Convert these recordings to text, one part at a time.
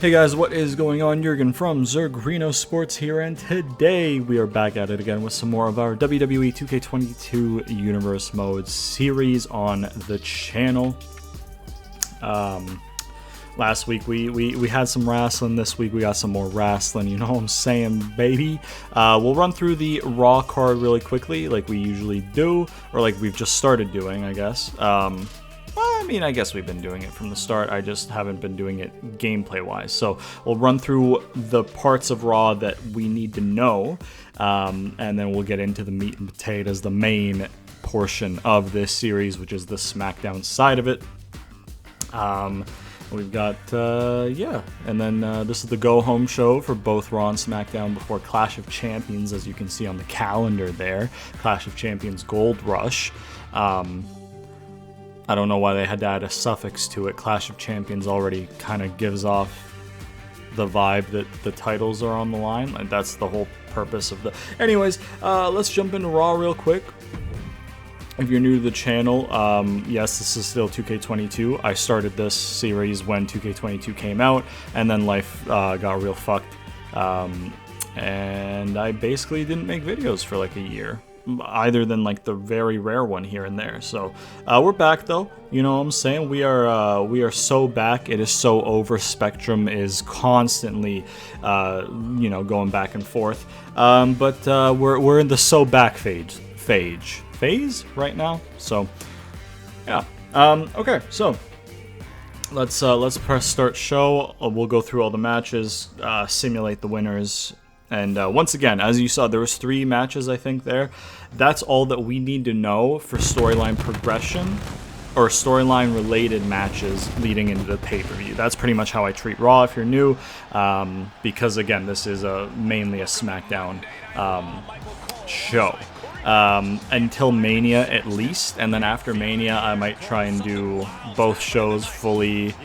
Hey guys, what is going on? Jurgen from Zurgrinosports here, and today we are back at it again with some more of our WWE 2K22 Universe Mode series on the channel. Last week we had some wrestling. This week we got some more wrestling, you know what I'm saying, baby? We'll run through the Raw card really quickly, like we usually do, or like we've just started doing, I guess. I guess we've been doing it from the start, I just haven't been doing it gameplay-wise. So we'll run through the parts of Raw that we need to know, and then we'll get into the meat and potatoes, the main portion of this series, which is the SmackDown side of it. We've got, and then this is the go-home show for both Raw and SmackDown before Clash of Champions, as you can see on the calendar there. Clash of Champions Gold Rush. I don't know why they had to add a suffix to it. Clash of Champions already kind of gives off the vibe that the titles are on the line. Like, that's the whole purpose of the... Anyways, let's jump into Raw real quick. If you're new to the channel, yes, this is still 2K22. I started this series when 2K22 came out, and then life got real fucked. And I basically didn't make videos for like a year, either than like the very rare one here and there. So we're back though, you know what I'm saying? We are so back. It is so over. Spectrum is constantly going back and forth, but we're in the so back phase right now. So yeah, okay, so let's press start show. We'll go through all the matches, simulate the winners. And once again, as you saw, there was 3 matches, I think, there. That's all that we need to know for storyline progression or storyline-related matches leading into the pay-per-view. That's pretty much how I treat Raw if you're new, because, again, this is mainly a SmackDown show. Until Mania, at least. And then after Mania, I might try and do both shows fully,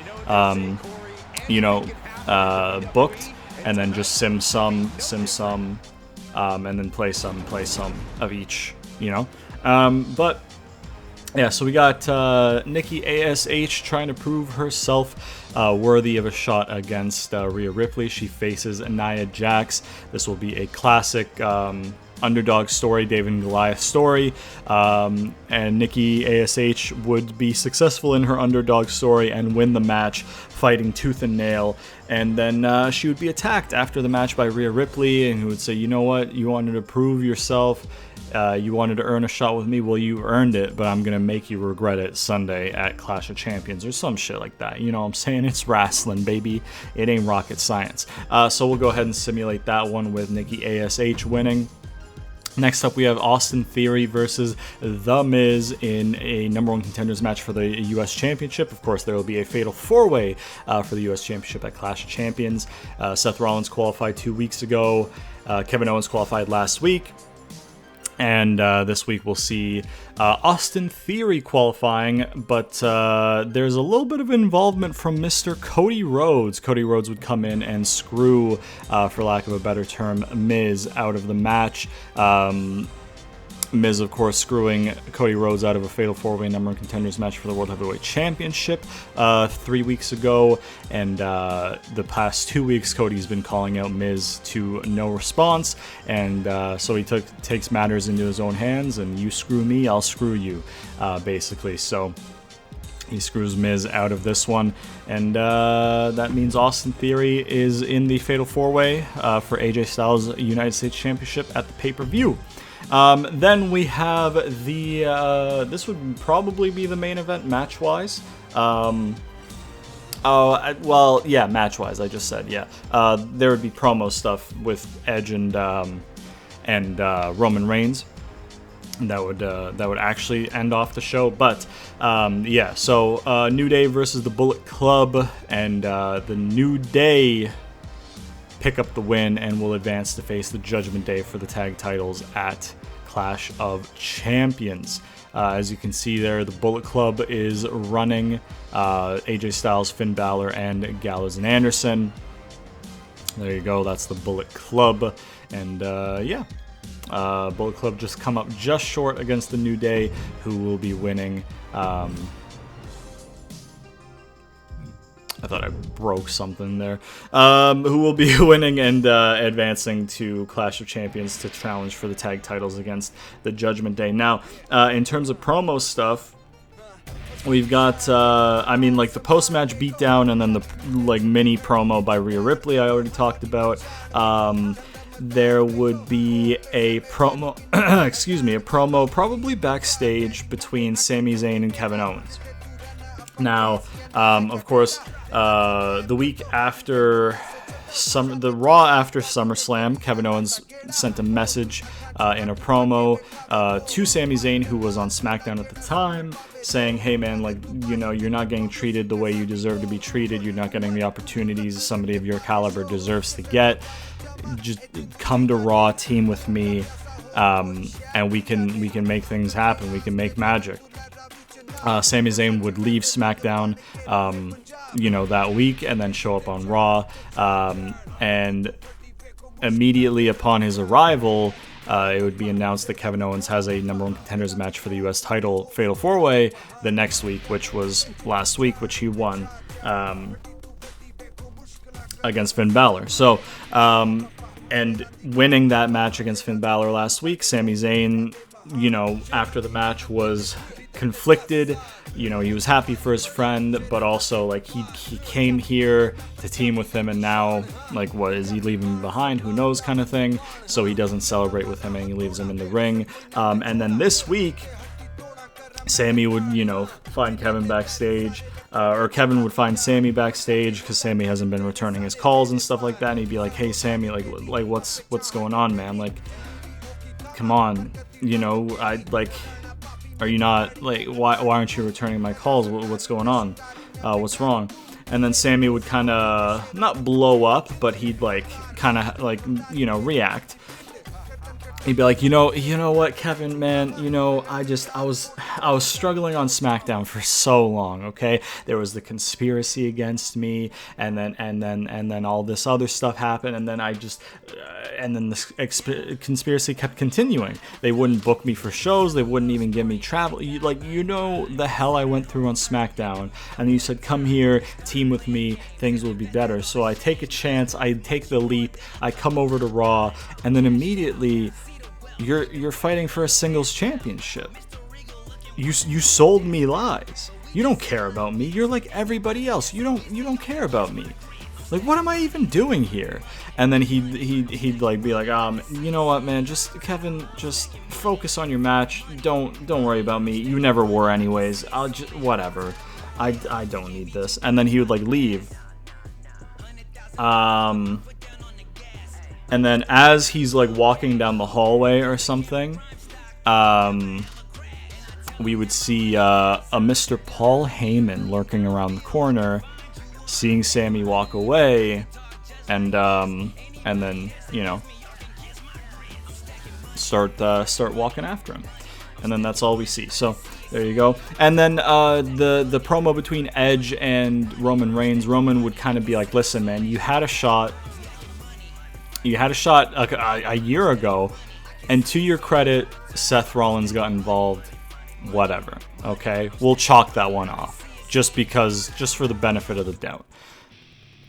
booked. And then just sim some, and then play some of each, you know. But yeah, so we got Nikki ASH trying to prove herself worthy of a shot against Rhea Ripley. She faces Nia Jax. This will be a classic underdog story, David and Goliath story, and Nikki ASH would be successful in her underdog story and win the match, fighting tooth and nail, and then she would be attacked after the match by Rhea Ripley, and who would say, you know what, you wanted to prove yourself, you wanted to earn a shot with me, well, you earned it, but I'm gonna make you regret it Sunday at Clash of Champions, or some shit like that. You know what I'm saying? It's wrestling, baby. It ain't rocket science. So we'll go ahead and simulate that one with Nikki ASH winning. Next up, we have Austin Theory versus The Miz in a #1 contenders match for the U.S. Championship. Of course, there will be a fatal 4-way for the U.S. Championship at Clash of Champions. Seth Rollins qualified 2 weeks ago. Kevin Owens qualified last week. And this week we'll see Austin Theory qualifying, but there's a little bit of involvement from Mr. Cody Rhodes. Cody Rhodes would come in and screw, for lack of a better term, Miz out of the match. Miz, of course, screwing Cody Rhodes out of a fatal 4-way #1 contenders match for the World Heavyweight Championship 3 weeks ago, and the past 2 weeks Cody's been calling out Miz to no response, and so he takes matters into his own hands, and you screw me, I'll screw you, basically. So he screws Miz out of this one, and that means Austin Theory is in the fatal 4-way for AJ Styles' United States Championship at the pay-per-view. Then we have the, this would probably be the main event match-wise. Match-wise, I just said, yeah. There would be promo stuff with Edge and Roman Reigns. That would actually end off the show, but so New Day versus the Bullet Club, and the New Day pick up the win and will advance to face the Judgment Day for the tag titles at Clash of Champions. As you can see there, the Bullet Club is running AJ Styles, Finn Balor, and Gallows and Anderson. There you go, that's the Bullet Club, and Bullet Club just come up just short against the New Day, who will be winning I thought I broke something there. Who will be winning and advancing to Clash of Champions to challenge for the tag titles against the Judgment Day. Now, in terms of promo stuff, we've got, I mean, like the post-match beatdown and then the like mini promo by Rhea Ripley I already talked about. There would be a promo, excuse me, a promo probably backstage between Sami Zayn and Kevin Owens. Now, of course, the week after the Raw after SummerSlam, Kevin Owens sent a message in a promo to Sami Zayn, who was on SmackDown at the time, saying, hey man, like, you know, you're not getting treated the way you deserve to be treated. You're not getting the opportunities somebody of your caliber deserves to get. Just come to Raw, team with me, and we can make things happen. We can make magic. Sami Zayn would leave SmackDown, you know, that week, and then show up on Raw. And immediately upon his arrival, it would be announced that Kevin Owens has a number one contenders match for the U.S. title, Fatal 4-Way, the next week, which was last week, which he won against Finn Balor. So, and winning that match against Finn Balor last week, Sami Zayn, you know, after the match was conflicted. You know, he was happy for his friend, but also like he came here to team with him, and now like, what is he leaving him behind? Who knows, kind of thing. So he doesn't celebrate with him and he leaves him in the ring. And then this week, Sami would, you know, find Kevin backstage, or Kevin would find Sami backstage because Sami hasn't been returning his calls and stuff like that. And he'd be like, "Hey, Sami, like what's going on, man? Like, come on, you know, are you not like why aren't you returning my calls? What's going on? What's wrong?" And then Sami would kind of not blow up, but he'd like kind of like, you know, react. He'd be like, you know what, Kevin, man, you know, I was struggling on SmackDown for so long, okay? There was the conspiracy against me, and then all this other stuff happened, and then and then the conspiracy kept continuing. They wouldn't book me for shows, they wouldn't even give me travel. You know the hell I went through on SmackDown, and you said, come here, team with me, things will be better. So I take a chance, I take the leap, I come over to Raw, and then immediately you're fighting for a singles championship. You sold me lies. You don't care about me. You're like everybody else. You don't care about me. Like, what am I even doing here? And then he'd like be like, you know what, man? Just Kevin, just focus on your match. Don't worry about me. You never were anyways. I'll just whatever. I don't need this. And then he would like leave. And then as he's like walking down the hallway or something, we would see a Mr. Paul Heyman lurking around the corner, seeing Sami walk away, and then, you know, start walking after him. And then that's all we see. So there you go. And then the promo between Edge and Roman Reigns, Roman would kind of be like, listen, man, you had a shot a year ago, and to your credit, Seth Rollins got involved. Whatever, okay? We'll chalk that one off, just for the benefit of the doubt.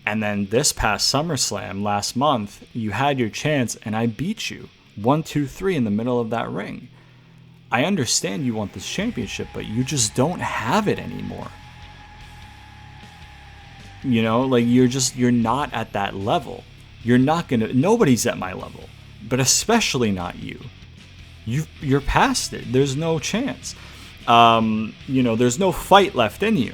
And then this past SummerSlam last month, you had your chance, and I beat you 1, 2, 3 in the middle of that ring. I understand you want this championship, but you just don't have it anymore. You know, like you're not at that level. Nobody's at my level, but especially not you. You're past it. There's no chance. You know, there's no fight left in you.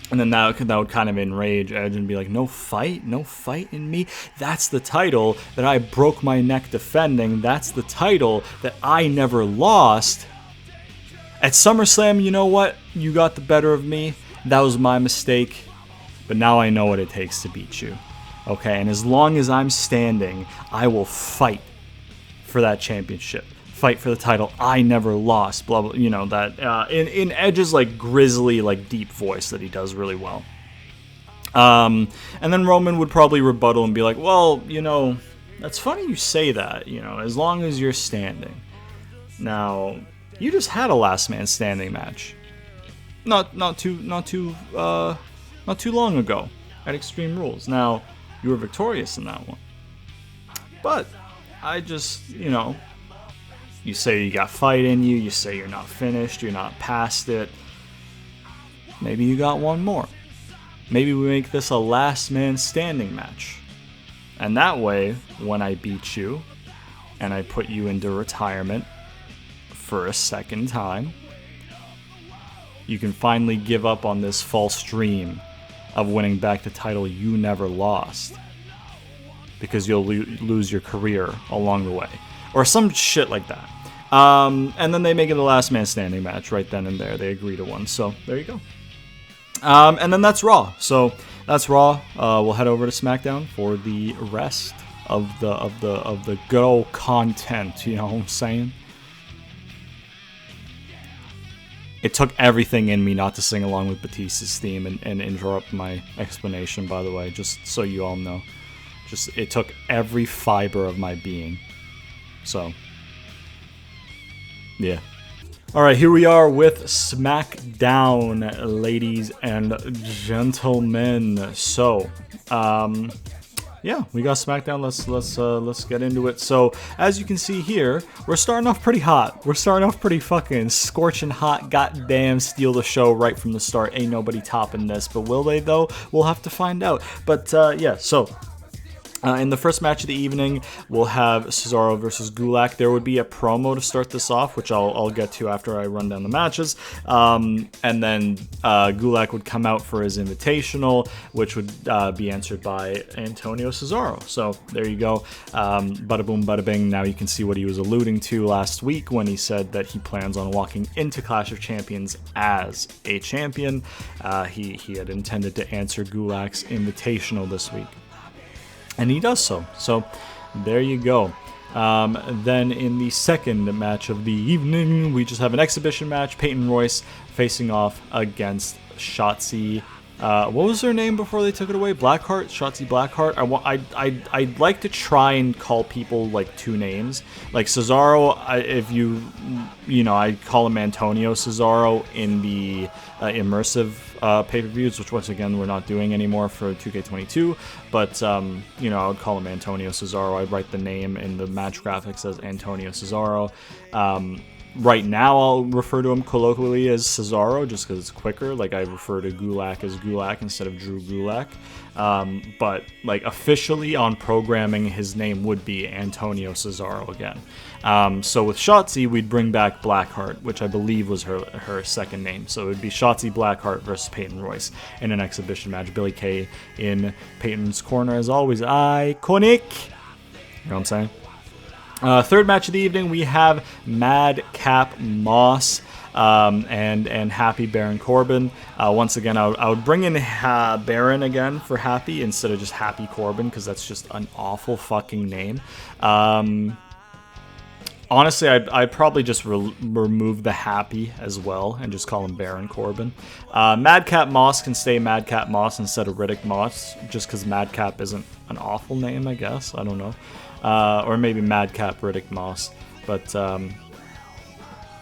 And then that would kind of enrage Edge and be like, no fight in me? That's the title that I broke my neck defending. That's the title that I never lost. At SummerSlam, you know what? You got the better of me. That was my mistake. But now I know what it takes to beat you. Okay, and as long as I'm standing, I will fight for that championship. Fight for the title I never lost. Blah blah. You know that in Edge's like grisly, like deep voice that he does really well. And then Roman would probably rebuttal and be like, "Well, you know, that's funny you say that. You know, as long as you're standing. Now, you just had a last man standing match. Not too not too long ago at Extreme Rules. Now, you were victorious in that one. But I just, you say you got fight in you, you say you're not finished, you're not past it. Maybe you got one more. Maybe we make this a last man standing match. And that way, when I beat you and I put you into retirement for a second time, you can finally give up on this false dream of winning back the title you never lost, because you'll lose your career along the way, or some shit like that. And then they make it a last man standing match right then and there. They agree to one, so there you go. And then that's Raw. So that's Raw. We'll head over to SmackDown for the rest of the good old content. You know what I'm saying? It took everything in me not to sing along with Batista's theme and interrupt my explanation, by the way, just so you all know. It took every fiber of my being. So, yeah. Alright, here we are with SmackDown, ladies and gentlemen. So, yeah, we got SmackDown. Let's get into it. So, as you can see here, we're starting off pretty hot. We're starting off pretty fucking scorching hot. Goddamn, steal the show right from the start. Ain't nobody topping this. But will they, though? We'll have to find out. But, yeah, so in the first match of the evening, we'll have Cesaro versus Gulak. There would be a promo to start this off, which I'll get to after I run down the matches. And then Gulak would come out for his invitational, which would be answered by Antonio Cesaro. So there you go. Bada boom, bada bing. Now you can see what he was alluding to last week when he said that he plans on walking into Clash of Champions as a champion. He had intended to answer Gulak's invitational this week, and he does so. So there you go. Then in the second match of the evening, we just have an exhibition match. Peyton Royce facing off against Shotzi. What was her name before they took it away? Blackheart? Shotzi Blackheart? I'd like to try and call people like two names. Like Cesaro, I call him Antonio Cesaro in the immersive pay-per-views, which once again we're not doing anymore for 2K22. But I would call him Antonio Cesaro. I'd write the name in the match graphics as Antonio Cesaro. Right now, I'll refer to him colloquially as Cesaro, just because it's quicker. Like, I refer to Gulak as Gulak instead of Drew Gulak. But, like, officially on programming, his name would be Antonio Cesaro again. So with Shotzi, we'd bring back Blackheart, which I believe was her second name. So it would be Shotzi Blackheart versus Peyton Royce in an exhibition match. Billy Kay in Peyton's corner, as always. Iconic! You know what I'm saying? Third match of the evening, we have Madcap Moss and Happy Baron Corbin. Once again, I would bring in Baron again for Happy instead of just Happy Corbin, because that's just an awful fucking name. Honestly, I'd probably just remove the Happy as well and just call him Baron Corbin. Madcap Moss can stay Madcap Moss instead of Riddick Moss, just because Madcap isn't an awful name, I guess. I don't know. Or maybe Madcap Riddick Moss. But,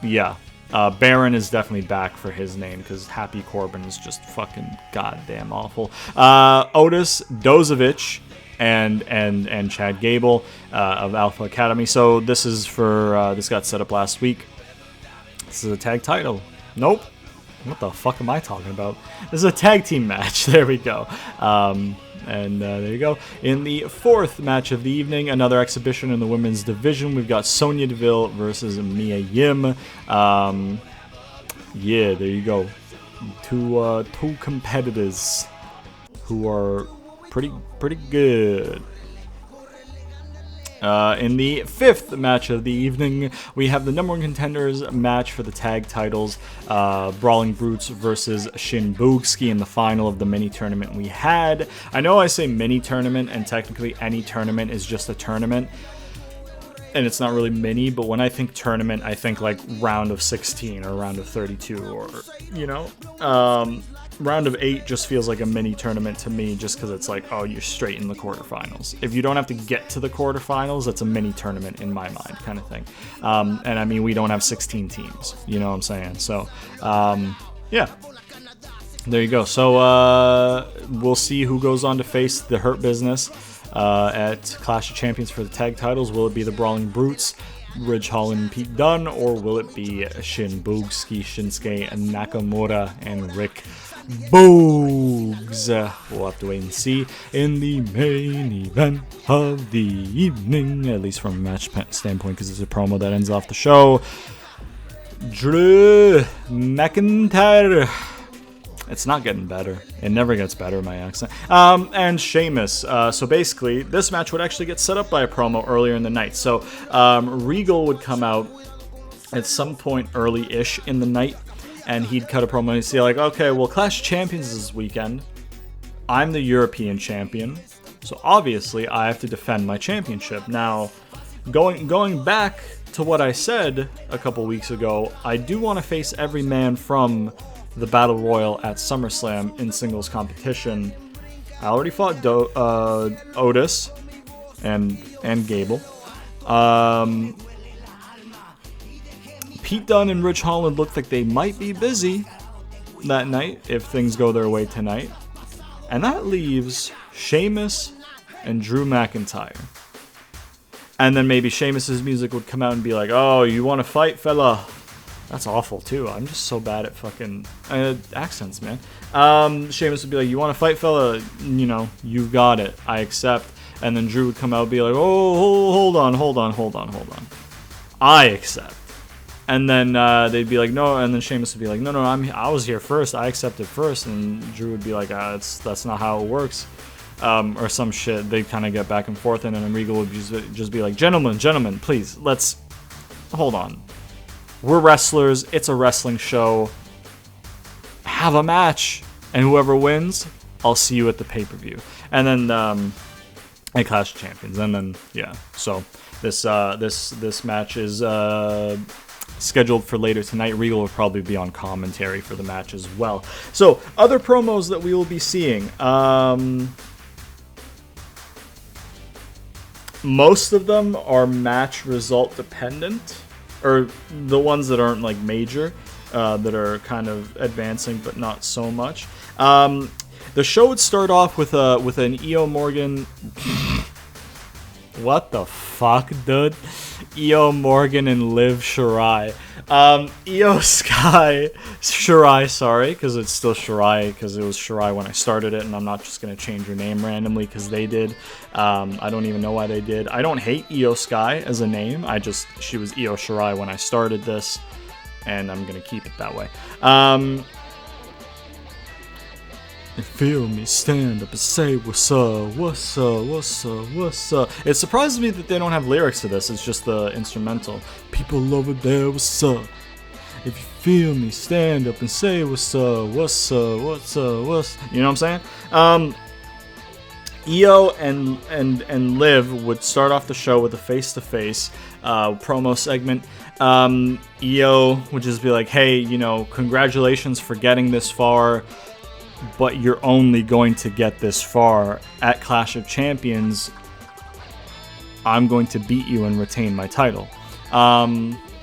yeah. Baron is definitely back for his name, because Happy Corbin is just fucking goddamn awful. Otis Dozovich and Chad Gable of Alpha Academy. So this is for, this got set up last week. This is a tag title. Nope. What the fuck am I talking about? This is a tag team match. There we go. And there you go. In the fourth match of the evening, another exhibition in the women's division. We've got Sonya Deville versus Mia Yim. Yeah, there you go. Two competitors who are pretty good. In the fifth match of the evening, we have the number one contenders match for the tag titles. Brawling Brutes versus Shin Bugski in the final of the mini tournament we had. I know I say mini tournament, and technically any tournament is just a tournament. And it's not really mini, but when I think tournament, I think like round of 16 or round of 32 or, round of 8 just feels like a mini tournament to me, just because it's like, oh, you're straight in the quarterfinals. If you don't have to get to the quarterfinals, that's a mini tournament in my mind, kind of thing. And I mean, we don't have 16 teams, you know what I'm saying? So, yeah. there you go. So we'll see who goes on to face the Hurt Business at Clash of Champions for the tag titles. Will it be the Brawling Brutes, Ridge Holland and Pete Dunne, or will it be Shin Boogs, Shinsuke Nakamura, and Rick Boogs? We'll have to wait and see in the main event of the evening, at least from a match standpoint, because it's a promo that ends off the show. Drew McIntyre. It's not getting better. It never gets better, my accent. And Sheamus. So basically, this match would actually get set up by a promo earlier in the night. So Regal would come out at some point early-ish in the night, and he'd cut a promo and he'd say, like, okay, well, Clash of Champions is this weekend. I'm the European champion, so obviously I have to defend my championship. Now, going back to what I said a couple weeks ago, I do want to face every man from the Battle Royal at SummerSlam in singles competition. I already fought Otis and Gable. Pete Dunne and Ridge Holland look like they might be busy that night if things go their way tonight. And that leaves Sheamus and Drew McIntyre. And then maybe Sheamus's music would come out and be like, oh, you want to fight, fella? That's awful, too. I'm just so bad at fucking accents, man. Sheamus would be like, you want to fight, fella? You know, you got it. I accept. And then Drew would come out and be like, oh, hold on. I accept. And then they'd be like, no. And then Sheamus would be like, no, I was here first. I accepted first. And Drew would be like, that's not how it works. Or some shit. They'd kind of get back and forth. And then Regal would just be like, gentlemen, please, let's hold on. We're wrestlers. It's a wrestling show. Have a match. And whoever wins, I'll see you at the pay-per-view. And then at Clash of Champions. And then, yeah. So this match is scheduled for later tonight. Regal will probably be on commentary for the match as well. So, other promos that we will be seeing. Most of them are match result dependent. Or the ones that aren't like major, that are kind of advancing but not so much. The show would start off with an Io Morgan. What the fuck, dude? Io Morgan and Liv Shirai. Io Sky Shirai, sorry, because it's still Shirai, because it was Shirai when I started it, and I'm not just gonna change her name randomly because they did. I don't even know why they did. I don't hate Io Sky as a name. She was Io Shirai when I started this, and I'm gonna keep it that way. Feel me, stand up and say what's up, what's up, what's up, what's up. It surprises me that they don't have lyrics to this. It's just the instrumental. People over there, what's up? If you feel me, stand up and say what's up, what's up, what's up, what's... You know what I'm saying? Io and Liv would start off the show with a face-to-face promo segment. Io would just be like, hey, you know, congratulations for getting this far, but you're only going to get this far. At Clash of Champions, I'm going to beat you and retain my title.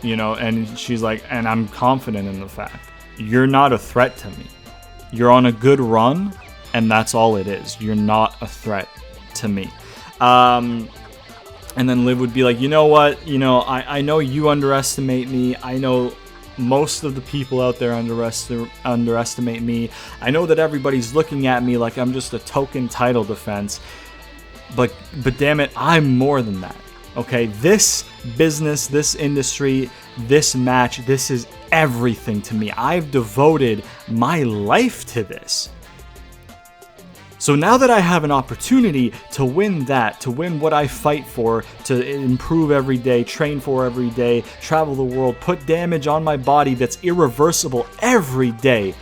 You know, and she's like, and I'm confident in the fact, you're not a threat to me. You're on a good run, and that's all it is. You're not a threat to me. And then Liv would be like, you know what? You know, I know you underestimate me. I know most of the people out there underestimate me. I know that everybody's looking at me like I'm just a token title defense. But damn it, I'm more than that. Okay, this business, this industry, this match, this is everything to me. I've devoted my life to this. So now that I have an opportunity to win that, to win what I fight for, to improve every day, train for every day, travel the world, put damage on my body that's irreversible every day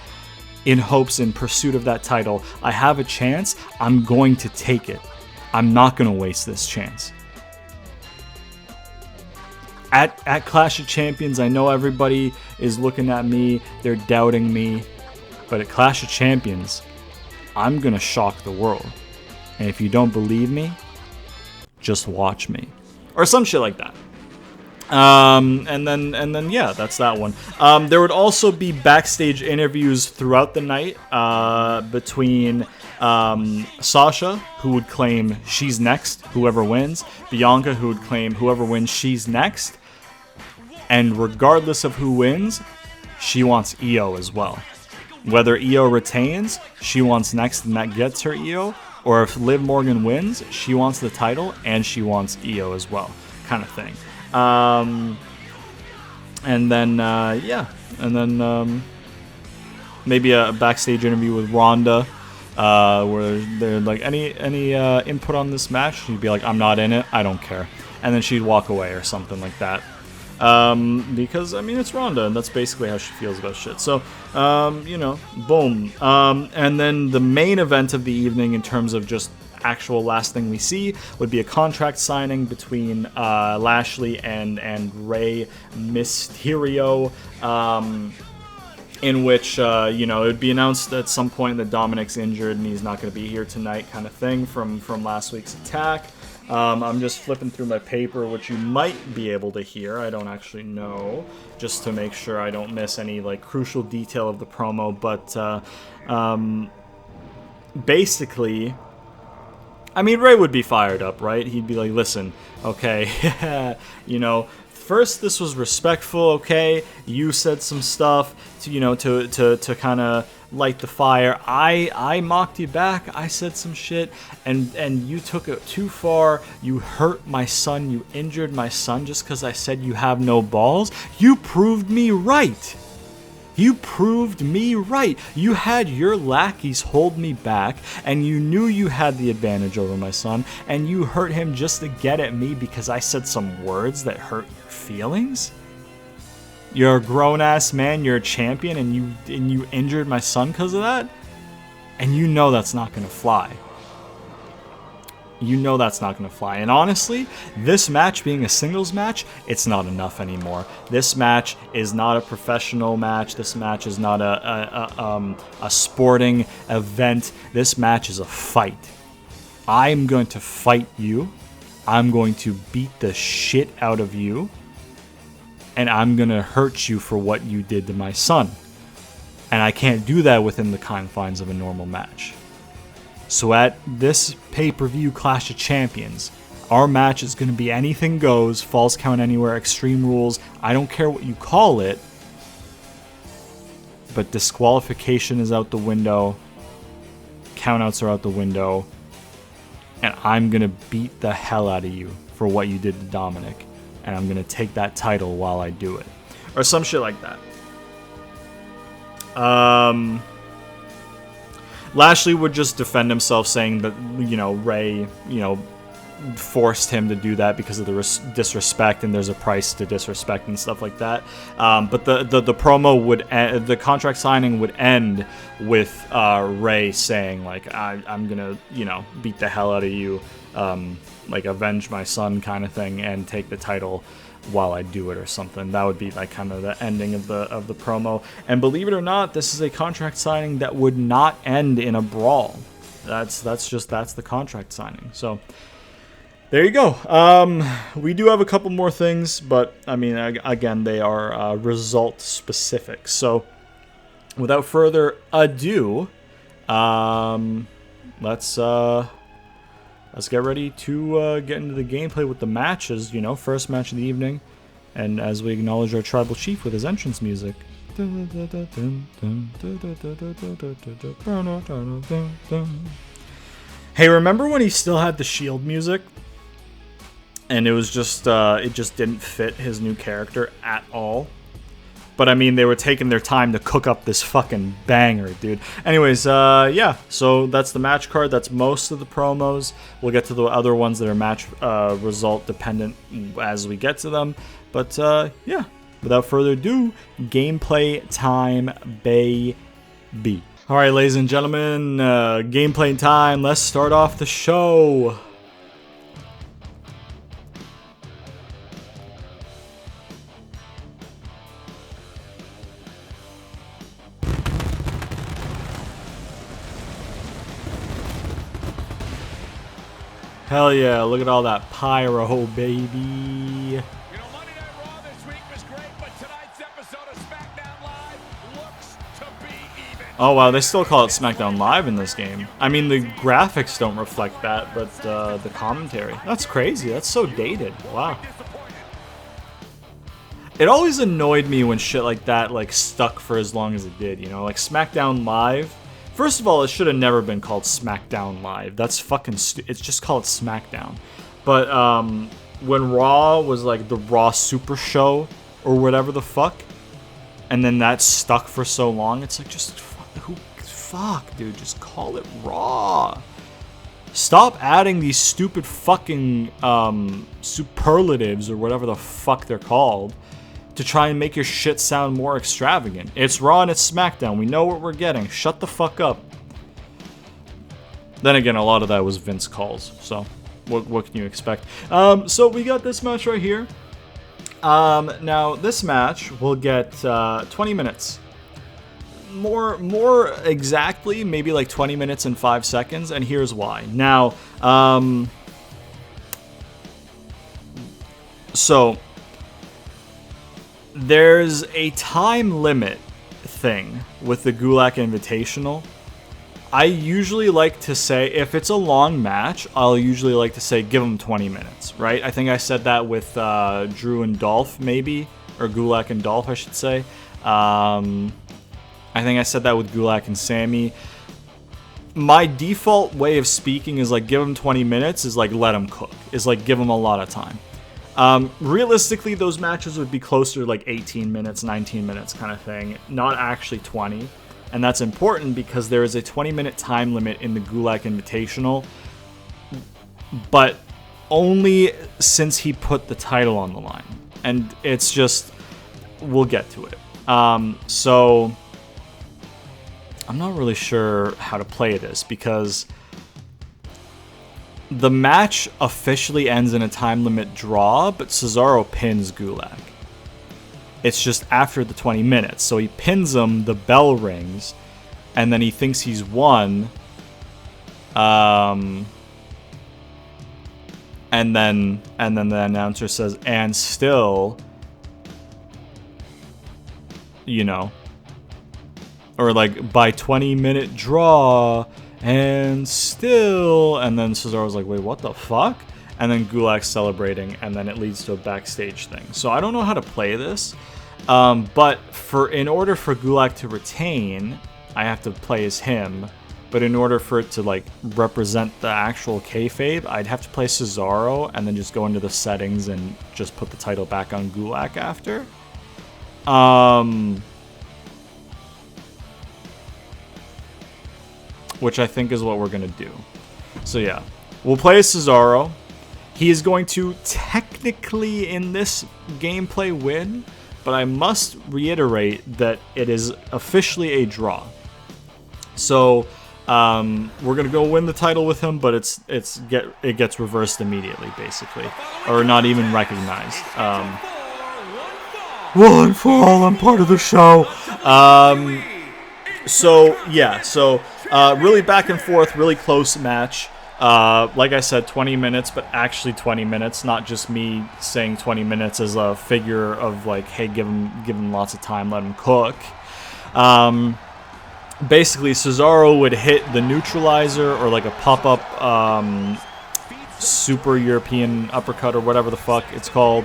in hopes, in pursuit of that title, I have a chance, I'm going to take it. I'm not going to waste this chance. At Clash of Champions, I know everybody is looking at me, they're doubting me, but at Clash of Champions, I'm gonna shock the world. And if you don't believe me, just watch me. Or some shit like that. And then yeah, that's that one. There would also be backstage interviews throughout the night between Sasha, who would claim she's next, whoever wins, Bianca, who would claim whoever wins, she's next, and regardless of who wins, she wants Io as well. Whether Io retains, she wants next and that gets her Io, or if Liv Morgan wins, she wants the title and she wants Io as well, kind of thing. And then yeah, and then maybe a backstage interview with Ronda, where they're like, any input on this match? She'd be like, I'm not in it, I don't care, and then she'd walk away or something like that. Because I mean it's Ronda, and that's basically how she feels about shit. So, you know, boom. And then the main event of the evening, in terms of just actual last thing we see, would be a contract signing between Lashley and Rey Mysterio, in which you know, it would be announced at some point that Dominic's injured and he's not going to be here tonight, kind of thing, from last week's attack. I'm just flipping through my paper, which you might be able to hear. I don't actually know, just to make sure I don't miss any like crucial detail of the promo. But basically, I mean, Ray would be fired up, right? He'd be like, listen, okay, you know, first this was respectful, okay? You said some stuff to, you know, to kind of light the fire. I mocked you back. I said some shit, and you took it too far. You hurt my son. You injured my son just because I said you have no balls. You proved me right. You proved me right. You had your lackeys hold me back, and you knew you had the advantage over my son, and you hurt him just to get at me because I said some words that hurt your feelings? You're a grown-ass man, you're a champion, and you injured my son because of that? And you know that's not going to fly. You know that's not going to fly. And honestly, this match being a singles match, it's not enough anymore. This match is not a professional match. This match is not a sporting event. This match is a fight. I'm going to fight you. I'm going to beat the shit out of you. And I'm going to hurt you for what you did to my son. And I can't do that within the confines of a normal match. So at this pay-per-view Clash of Champions, our match is going to be anything goes, falls count anywhere, extreme rules. I don't care what you call it. But disqualification is out the window. Countouts are out the window. And I'm going to beat the hell out of you for what you did to Dominic. And I'm going to take that title while I do it. Or some shit like that. Lashley would just defend himself, saying that, you know, Ray, you know, forced him to do that because of the disrespect, and there's a price to disrespect and stuff like that. But the promo would end, the contract signing would end with Ray saying, like, I'm gonna, you know, beat the hell out of you, like avenge my son kind of thing, and take the title while I do it or something. That would be like kind of the ending of the promo. And believe it or not, this is a contract signing that would not end in a brawl. That's the contract signing. So there you go. We do have a couple more things, but I mean, again, they are result specific. So without further ado, let's get ready to get into the gameplay with the matches. You know, first match of the evening, and as we acknowledge our tribal chief with his entrance music. Hey, remember when he still had the Shield music? And it was just, it just didn't fit his new character at all. But I mean, they were taking their time to cook up this fucking banger, dude. Anyways, yeah, so that's the match card. That's most of the promos. We'll get to the other ones that are match result dependent as we get to them. But yeah, without further ado, gameplay time, baby. All right, ladies and gentlemen, gameplay time. Let's start off the show. Hell yeah, look at all that pyro, baby. Oh wow, they still call it SmackDown Live in this game. I mean, the graphics don't reflect that, but the commentary. That's crazy. That's so dated. Wow. It always annoyed me when shit like that like stuck for as long as it did, you know? Like SmackDown Live. First of all, it should have never been called SmackDown Live. That's fucking it's just called SmackDown. But when Raw was like the Raw Super Show or whatever the fuck, and then that stuck for so long, it's like just fuck, dude, just call it Raw. Stop adding these stupid fucking superlatives or whatever the fuck they're called to try and make your shit sound more extravagant. It's Raw and it's SmackDown. We know what we're getting. Shut the fuck up. Then again, a lot of that was Vince calls, so what can you expect? So we got this match right here. Now this match will get 20 minutes. More exactly, maybe like 20 minutes and 5 seconds, and here's why. Now, so there's a time limit thing with the Gulak Invitational. I usually like to say, if it's a long match, I'll usually like to say give them 20 minutes, right? I think I said that with Drew and Dolph, maybe, or Gulak and Dolph, I should say. I think I said that with Gulak and Sammy. My default way of speaking is like give them 20 minutes, is like let them cook, is like give them a lot of time. Realistically, those matches would be closer to like 18 minutes, 19 minutes kind of thing, not actually 20. And that's important because there is a 20-minute time limit in the Gulak Invitational, but only since he put the title on the line. And it's just, we'll get to it. So I'm not really sure how to play this because the match officially ends in a time limit draw, but Cesaro pins Gulak. It's just after the 20 minutes. So he pins him, the bell rings, and then he thinks he's won. And then the announcer says, and still, you know, or like by 20-minute draw, and still, and then Cesaro's like, wait, what the fuck? And then Gulak's celebrating, and then it leads to a backstage thing. So I don't know how to play this, but in order for Gulak to retain, I have to play as him. But in order for it to like represent the actual kayfabe, I'd have to play Cesaro and then just go into the settings and just put the title back on Gulak after. Which I think is what we're gonna do. So yeah, we'll play as Cesaro. He is going to technically in this gameplay win, but I must reiterate that it is officially a draw. So we're gonna go win the title with him, but it gets reversed immediately, basically, or not even recognized. One fall, I'm part of the show. So yeah, so really back and forth, really close match. Like I said, 20 minutes, but actually 20 minutes, not just me saying 20 minutes as a figure of like, hey, give him lots of time, let him cook. Basically, Cesaro would hit the neutralizer or like a pop-up super European uppercut or whatever the fuck it's called.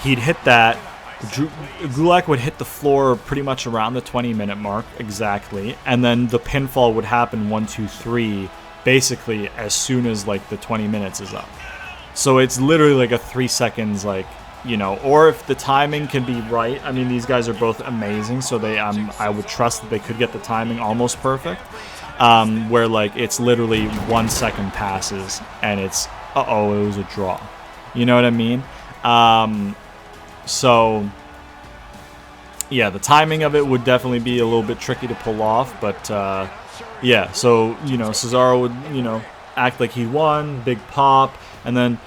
He'd hit that. Gulak would hit the floor pretty much around the 20-minute mark, exactly, and then the pinfall would happen 1, 2, 3, basically as soon as like the 20 minutes is up. So it's literally like a 3 seconds, like, you know, or if the timing can be right. I mean, these guys are both amazing, so I would trust that they could get the timing almost perfect. Where like it's literally 1 second passes and it's it was a draw. You know what I mean? So, yeah, the timing of it would definitely be a little bit tricky to pull off, but, yeah, so, you know, Cesaro would, you know, act like he won, big pop, and then,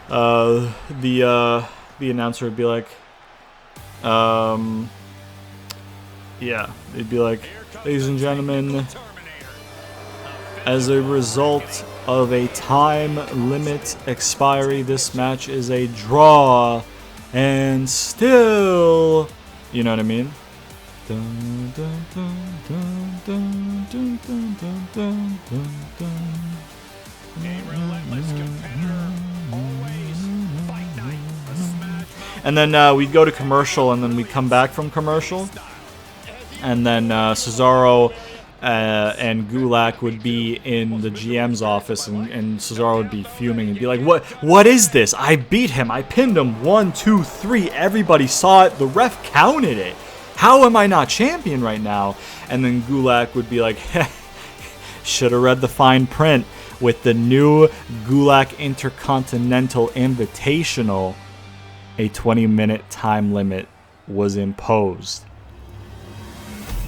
the announcer would be like, yeah, they'd be like, ladies and gentlemen, as a result of a time limit expiry, this match is a draw. And still, you know what I mean? Dun, dun, dun, dun, dun, dun, dun, dun, dun, dun, dun. And then we'd go to commercial, and then we'd come back from commercial, and then Cesaro and Gulak would be in the GM's office, and Cesaro would be fuming and be like, What is this? I beat him. I pinned him. 1, 2, 3. Everybody saw it. The ref counted it. How am I not champion right now? And then Gulak would be like, should have read the fine print. With the new Gulak Intercontinental Invitational, a 20-minute time limit was imposed.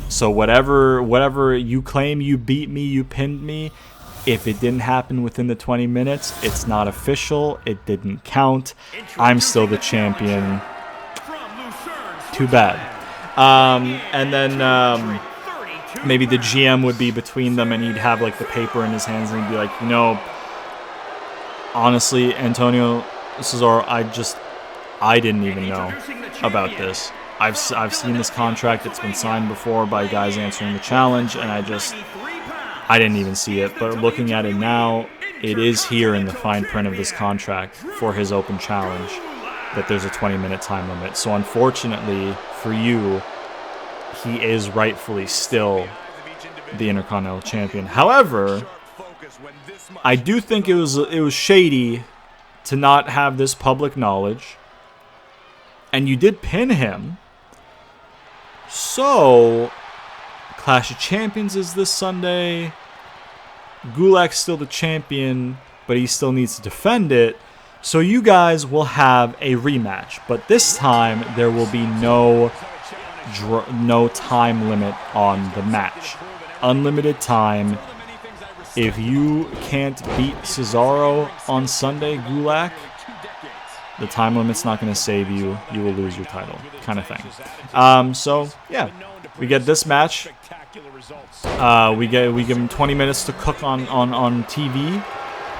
So whatever you claim you beat me, you pinned me, if it didn't happen within the 20 minutes, it's not official, it didn't count, I'm still the champion. Too bad. And then maybe the GM would be between them, and he'd have like the paper in his hands, and he'd be like, you know, honestly, Antonio Cesaro, I didn't even know about this. I've seen this contract. It's been signed before by guys answering the challenge, and I didn't even see it. But looking at it now, it is here in the fine print of this contract for his open challenge that there's a 20-minute time limit. So unfortunately for you, he is rightfully still the Intercontinental Champion. However, I do think it was shady to not have this public knowledge, and you did pin him. So, Clash of Champions is this Sunday. Gulak's still the champion, but he still needs to defend it. So you guys will have a rematch, but this time there will be no time limit on the match. Unlimited time. If you can't beat Cesaro on Sunday, Gulak, the time limit's not going to save you. You will lose your title, kind of thing. So yeah, we get this match. We give him 20 minutes to cook on TV,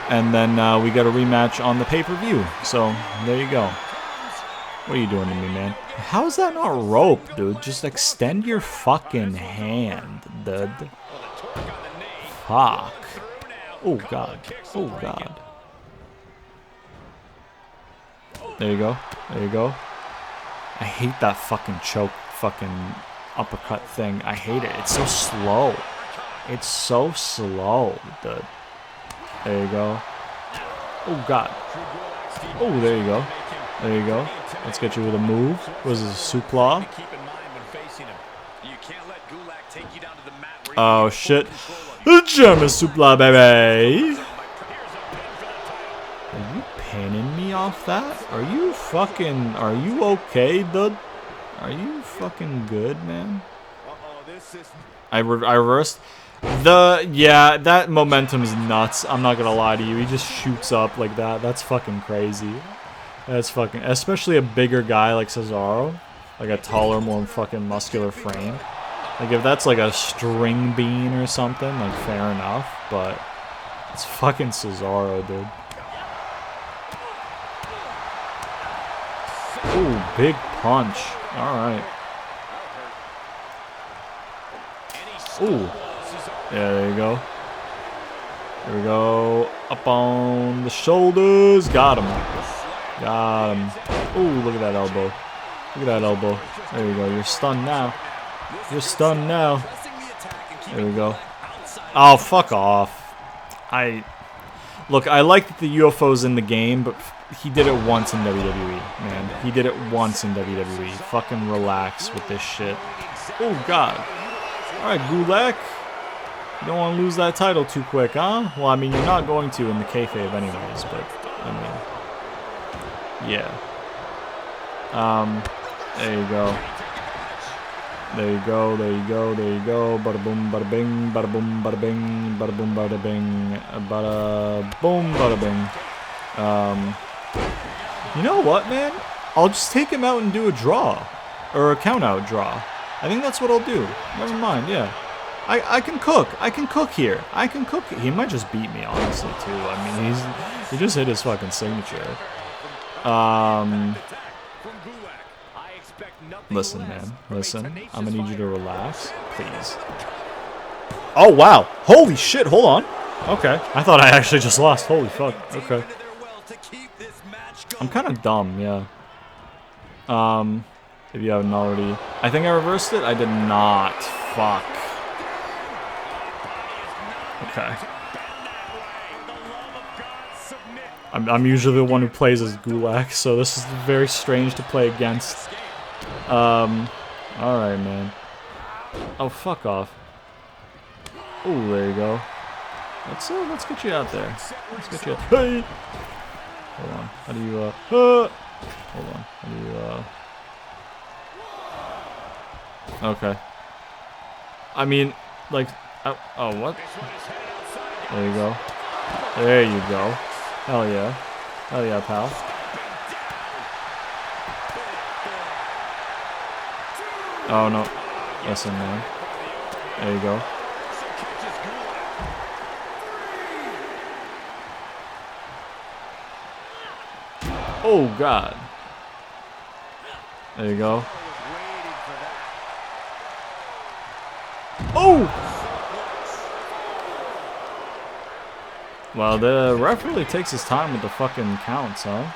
and then we get a rematch on the pay-per-view. So there you go. What are you doing to me, man? How is that not rope, dude? Just extend your fucking hand, dude. Fuck. Oh god. Oh god. There you go. There you go. I hate that fucking choke, fucking uppercut thing. I hate it. It's so slow. It's so slow, dude. There you go. Oh god. Oh, there you go. There you go. Let's get you with a move. What is this, a supla? Oh shit. The German supla, baby. Are you pinning me off that? Are you okay, dude? Are you fucking good, man? I reversed. Yeah, that momentum's nuts. I'm not gonna lie to you. He just shoots up like that. That's fucking crazy. That's fucking, especially a bigger guy like Cesaro, like a taller, more fucking muscular frame. Like if that's like a string bean or something, like fair enough, but it's fucking Cesaro, dude. Ooh, big punch. Alright. Ooh. Yeah, there you go. There we go. Up on the shoulders. Got him. Got him. Ooh, look at that elbow. Look at that elbow. There you go. You're stunned now. You're stunned now. There we go. Oh, fuck off. Look, I like that the UFO's in the game, but he did it once in WWE, man. He did it once in WWE. Fucking relax with this shit. Oh, God. Alright, Gulak. You don't want to lose that title too quick, huh? Well, I mean, you're not going to in the kayfabe anyways, but, I mean, yeah. There you go. There you go, there you go, there you go. Bada boom, bada bing, bada boom, bada bing, bada boom, bada bing, bada boom, bada bing. You know what, man? I'll just take him out and do a draw. Or a count-out draw. I think that's what I'll do. Never mind, yeah. I can cook. I can cook here. I can cook. He might just beat me, honestly, too. I mean, he just hit his fucking signature. Listen, man. Listen. I'm gonna need you to relax, please. Oh, wow. Holy shit. Hold on. Okay. I thought I actually just lost. Holy fuck. Okay. I'm kind of dumb, yeah. If you haven't already. I think I reversed it. I did not. Fuck. Okay. I'm usually the one who plays as Gulak, so this is very strange to play against. Alright, man. Oh, fuck off. Oh, there you go. Let's get you out there. Let's get you out. Hey! Hold on. How do you, hold on. How do you, okay. I mean, like, oh, what? There you go. There you go. Hell yeah. Hell yeah, pal. Oh, no. Listen, man. There you go. Oh, God. There you go. Oh! Well, the ref really takes his time with the fucking counts, huh?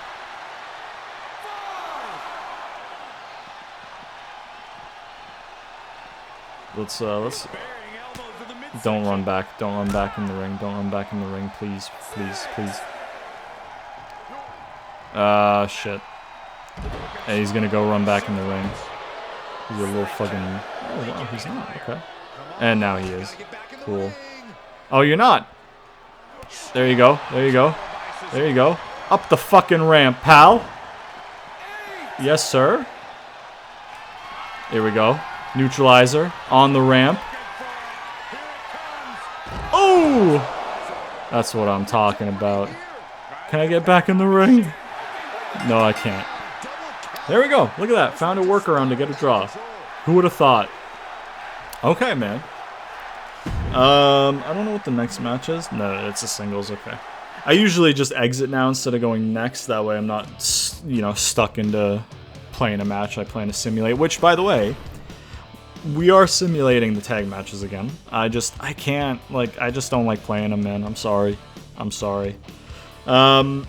Let's don't run back. Don't run back in the ring. Don't run back in the ring, please. Please, please. Shit. Hey, he's gonna go run back in the ring. He's a little fucking... Oh, wow, he's not. Okay. And now he is. Cool. Oh, you're not. There you go. There you go. There you go. Up the fucking ramp, pal. Yes, sir. Here we go. Neutralizer on the ramp. Oh! That's what I'm talking about. Can I get back in the ring? No, I can't. There we go. Look at that. Found a workaround to get a draw. Who would have thought? Okay, man. I don't know what the next match is. No, it's a singles. Okay. I usually just exit now instead of going next. That way I'm not, you know, stuck into playing a match I plan to simulate. Which, by the way, we are simulating the tag matches again. I just don't like playing them, man. I'm sorry. I'm sorry. I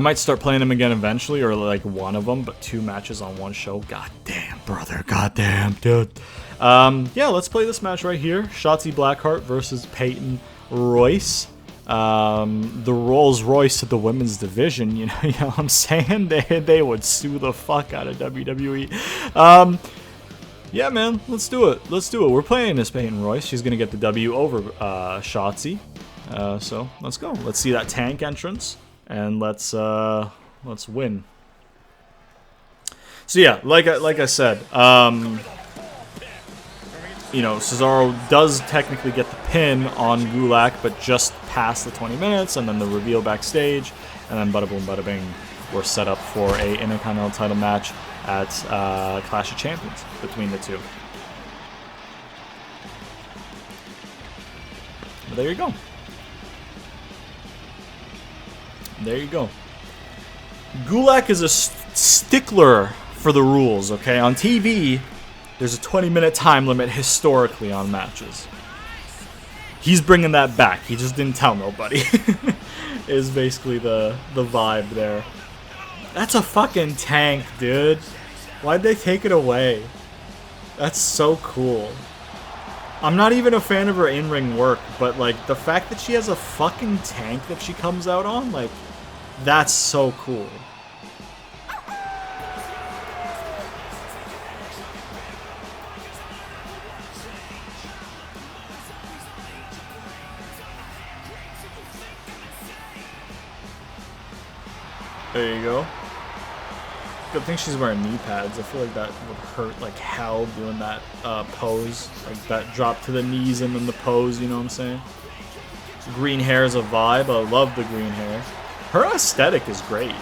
might start playing them again eventually, or like one of them, but 2 matches on one show. God damn, brother. God damn, dude. Yeah, let's play this match right here. Shotzi Blackheart versus Peyton Royce. The Rolls Royce of the women's division, you know what I'm saying? They would sue the fuck out of WWE. Yeah, man, let's do it. Let's do it. We're playing as Peyton Royce. She's gonna get the W over Shotzi. So let's go. Let's see that tank entrance, and let's win. So yeah, like I said, you know, Cesaro does technically get the pin on Gulak, but just past the 20 minutes, and then the reveal backstage, and then bada boom, bada bing, we're set up for a Intercontinental title match at Clash of Champions between the two. But there you go. There you go. Gulak is a stickler for the rules, okay? On TV, there's a 20-minute time limit historically on matches. He's bringing that back. He just didn't tell nobody. Is basically the vibe there. That's a fucking tank, dude. Why'd they take it away? That's so cool. I'm not even a fan of her in-ring work, but like the fact that she has a fucking tank that she comes out on, like, that's so cool. There you go. Good thing she's wearing knee pads. I feel like that would hurt like hell doing that pose. Like that drop to the knees and then the pose, you know what I'm saying? Green hair is a vibe. I love the green hair. Her aesthetic is great.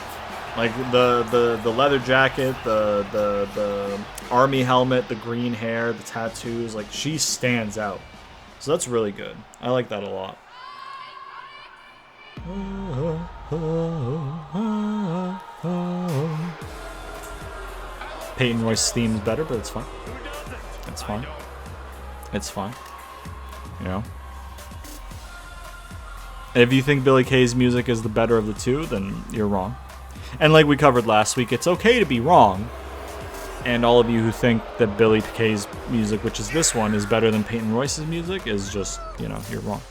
Like the leather jacket, the army helmet, the green hair, the tattoos, like she stands out. So that's really good. I like that a lot. Peyton Royce's theme is better, but it's fine. It's fine. It's fine. You know? If you think Billy Kay's music is the better of the two, then you're wrong. And like we covered last week, it's okay to be wrong. And all of you who think that Billy Kay's music, which is this one, is better than Peyton Royce's music is just, you know, you're wrong.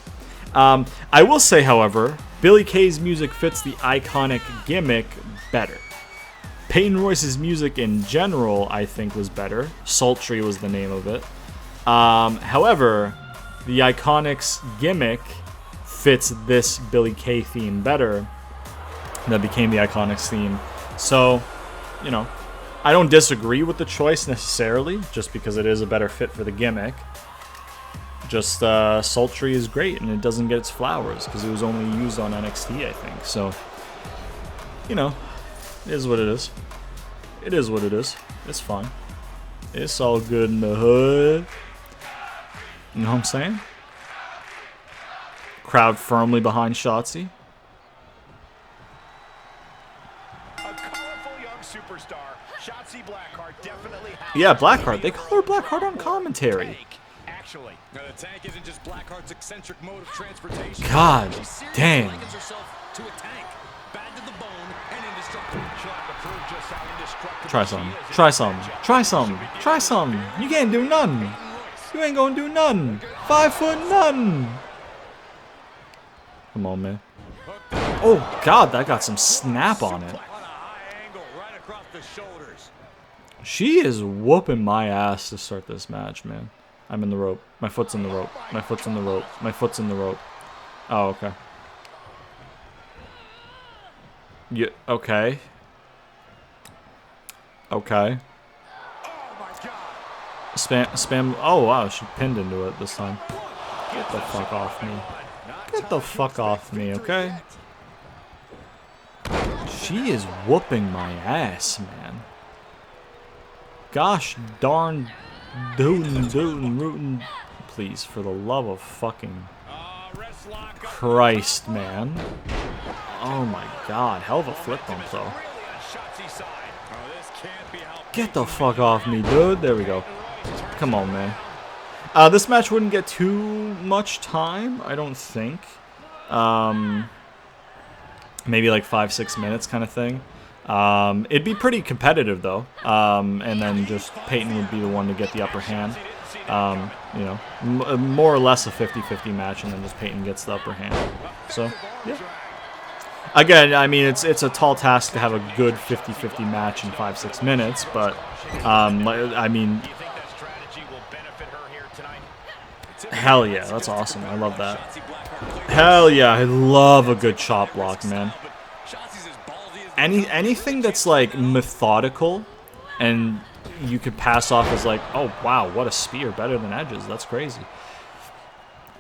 I will say, however, Billy Kay's music fits the iconic gimmick better. Peyton Royce's music in general, I think, was better. Sultry was the name of it. However, the Iconics gimmick fits this Billy Kay theme better. That became the Iconics theme. So, you know, I don't disagree with the choice necessarily, just because it is a better fit for the gimmick. Just Sultry is great, and it doesn't get its flowers because it was only used on NXT, I think. So, you know, it is what it is. It is what it is. It's fine. It's all good in the hood. You know what I'm saying? Crowd firmly behind Shotzi. Yeah, Blackheart. They call her Blackheart on commentary. God damn. Try some. Try some. Try some. Try some. You can't do none. You ain't gonna do none. 5 foot none. Come on, man. Oh, God, that got some snap on it. She is whooping my ass to start this match, man. I'm in the rope. My foot's in the rope. My foot's in the rope. My foot's in the rope. Oh, okay. Yeah, okay. Okay. Spam. Oh, wow, she pinned into it this time. Get the fuck off me. Get the fuck off me, okay? She is whooping my ass, man. Gosh darn rootin'. Please, for the love of fucking Christ, man. Oh my God, hell of a flip bump though. Get the fuck off me, dude. There we go. Come on, man. This match wouldn't get too much time, I don't think. Maybe like 5-6 minutes kind of thing. It'd be pretty competitive though, and then just Peyton would be the one to get the upper hand. You know, more or less a 50-50 match, and then just Peyton gets the upper hand. So, yeah. Again, I mean, it's a tall task to have a good 50-50 match in 5-6 minutes, but I mean, hell yeah, that's awesome. I love that. Hell yeah, I love a good chop block, man. Anything that's like methodical and you could pass off as like, oh wow, what a spear, better than Edge's. That's crazy.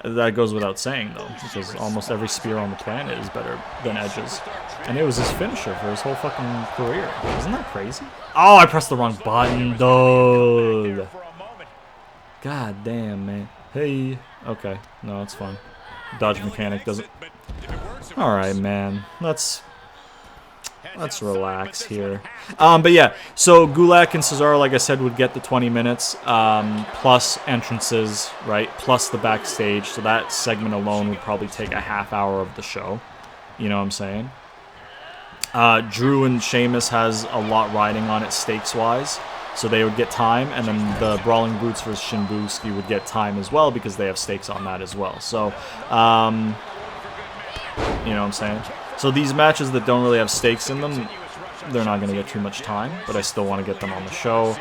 That goes without saying though, because almost every spear on the planet is better than Edge's. And it was his finisher for his whole fucking career. Isn't that crazy? Oh, I pressed the wrong button, dude. God damn, man. Hey. Okay. No, it's fine. Dodge mechanic doesn't. Alright, man. Let's relax here. But yeah, so Gulak and Cesaro, like I said, would get the 20 minutes, plus entrances, right? Plus the backstage. So that segment alone would probably take a half hour of the show. You know what I'm saying? Drew and Sheamus has a lot riding on it stakes-wise. So they would get time, and then the Brawling Brutes versus Shinbuski would get time as well because they have stakes on that as well. So, you know what I'm saying? So these matches that don't really have stakes in them, they're not going to get too much time, but I still want to get them on the show,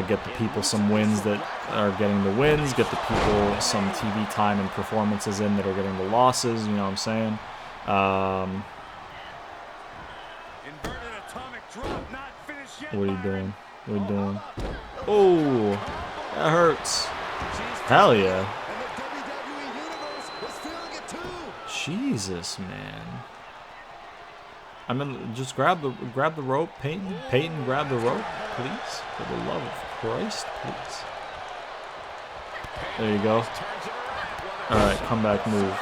get the people some wins that are getting the wins, get the people some TV time and performances in that are getting the losses, you know what I'm saying? What are you doing? What are you doing? Oh, that hurts. Hell yeah. Jesus, man. I mean, just grab the rope, Peyton. Peyton, grab the rope, please. For the love of Christ, please. There you go. All right, comeback move.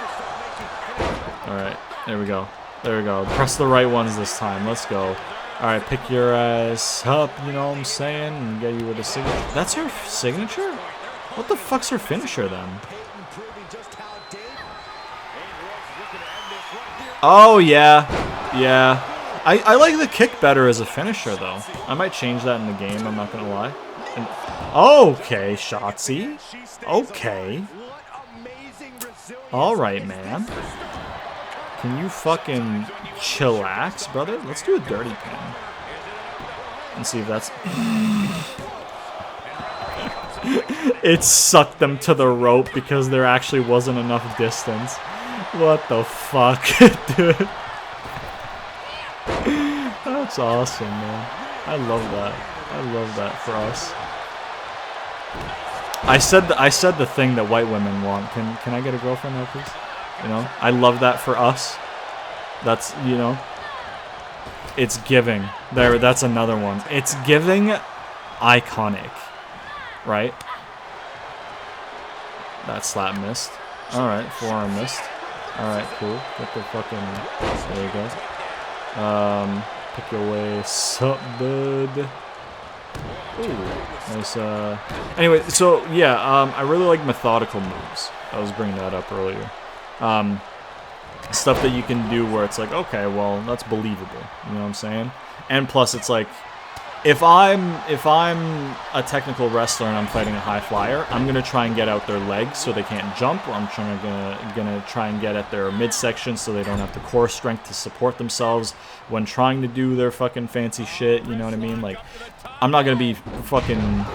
All right, there we go. There we go. Press the right ones this time. Let's go. Alright, pick your ass up, you know what I'm saying? And get you with a signature. That's her signature? What the fuck's her finisher then? Oh, yeah. Yeah. I like the kick better as a finisher, though. I might change that in the game, I'm not gonna lie. And, okay, Shotzi. Okay. Alright, man. Can you fucking chillax, brother? Let's do a dirty pin. And see if that's... It sucked them to the rope because there actually wasn't enough distance. What the fuck, dude? That's awesome, man. I love that. I love that for us. I said the thing that white women want. Can I get a girlfriend now, please? You know, I love that for us. That's, you know, it's giving. There, that's another one. It's giving iconic, right? That slap missed. All right, forearm missed. All right, cool. Get the fucking. There you go. Pick your way, sup, bud. Ooh, nice. Anyway, so yeah, I really like methodical moves. I was bringing that up earlier. Stuff that you can do where it's like, okay, well, that's believable. You know what I'm saying? And plus, it's like, if I'm a technical wrestler and I'm fighting a high flyer, I'm gonna try and get out their legs so they can't jump, or I'm gonna try and get at their midsection so they don't have the core strength to support themselves when trying to do their fucking fancy shit. You know what I mean? Like, I'm not gonna be fucking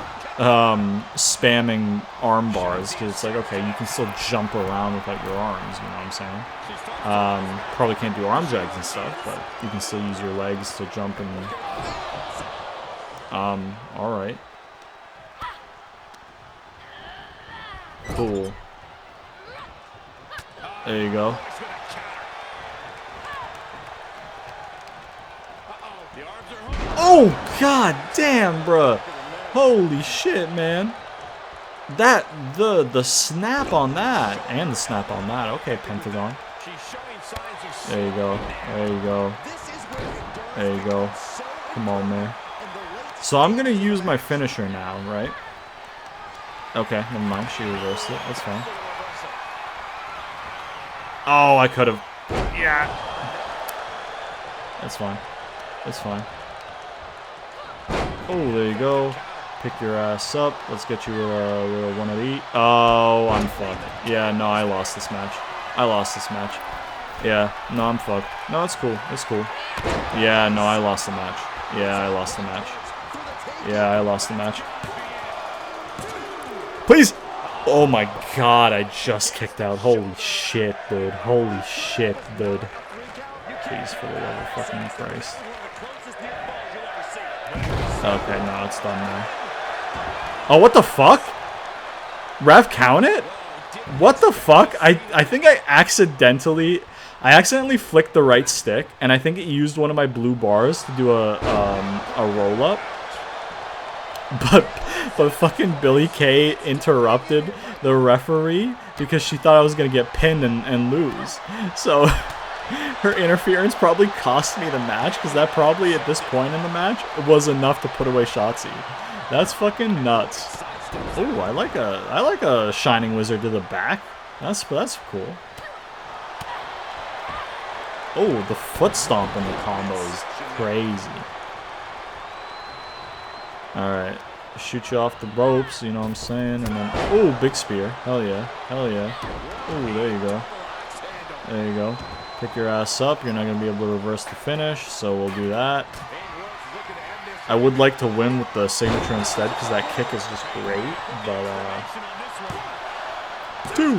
spamming arm bars, because it's like, okay, you can still jump around without your arms. You know what I'm saying? Probably can't do arm drags and stuff, but you can still use your legs to jump and. Alright. Cool. There you go. Oh, god damn, bruh. Holy shit, man. That, the snap on that, and the snap on that. Okay, Pentagon. There you go. There you go. There you go. Come on, man. So I'm going to use my finisher now, right? Okay, never mind. She reversed it. That's fine. Oh, I could have. Yeah. That's fine. That's fine. Oh, there you go. Pick your ass up. Let's get you a one of the. Oh, I'm fucked. Yeah, no, I lost this match. I lost this match. Yeah, no, I'm fucked. No, it's cool. It's cool. Yeah, no, I lost the match. Yeah, I lost the match. Yeah, I lost the match. Please! Oh my god, I just kicked out. Holy shit, dude. Holy shit, dude. Please, for the love of fucking Christ. Okay, no, it's done now. Oh, what the fuck? Ref, count it? What the fuck? I think I accidentally flicked the right stick, and I think it used one of my blue bars to do a roll-up. But fucking Billy Kay interrupted the referee because she thought I was going to get pinned and lose. So her interference probably cost me the match, because that probably at this point in the match was enough to put away Shotzi. That's fucking nuts. Oh, I like a Shining Wizard to the back. That's cool. Oh, the foot stomp in the combo is crazy. Alright. Shoot you off the ropes, you know what I'm saying? And then, oh, big spear. Hell yeah. Hell yeah. Oh, there you go. There you go. Pick your ass up. You're not going to be able to reverse the finish, so we'll do that. I would like to win with the signature instead, because that kick is just great, but,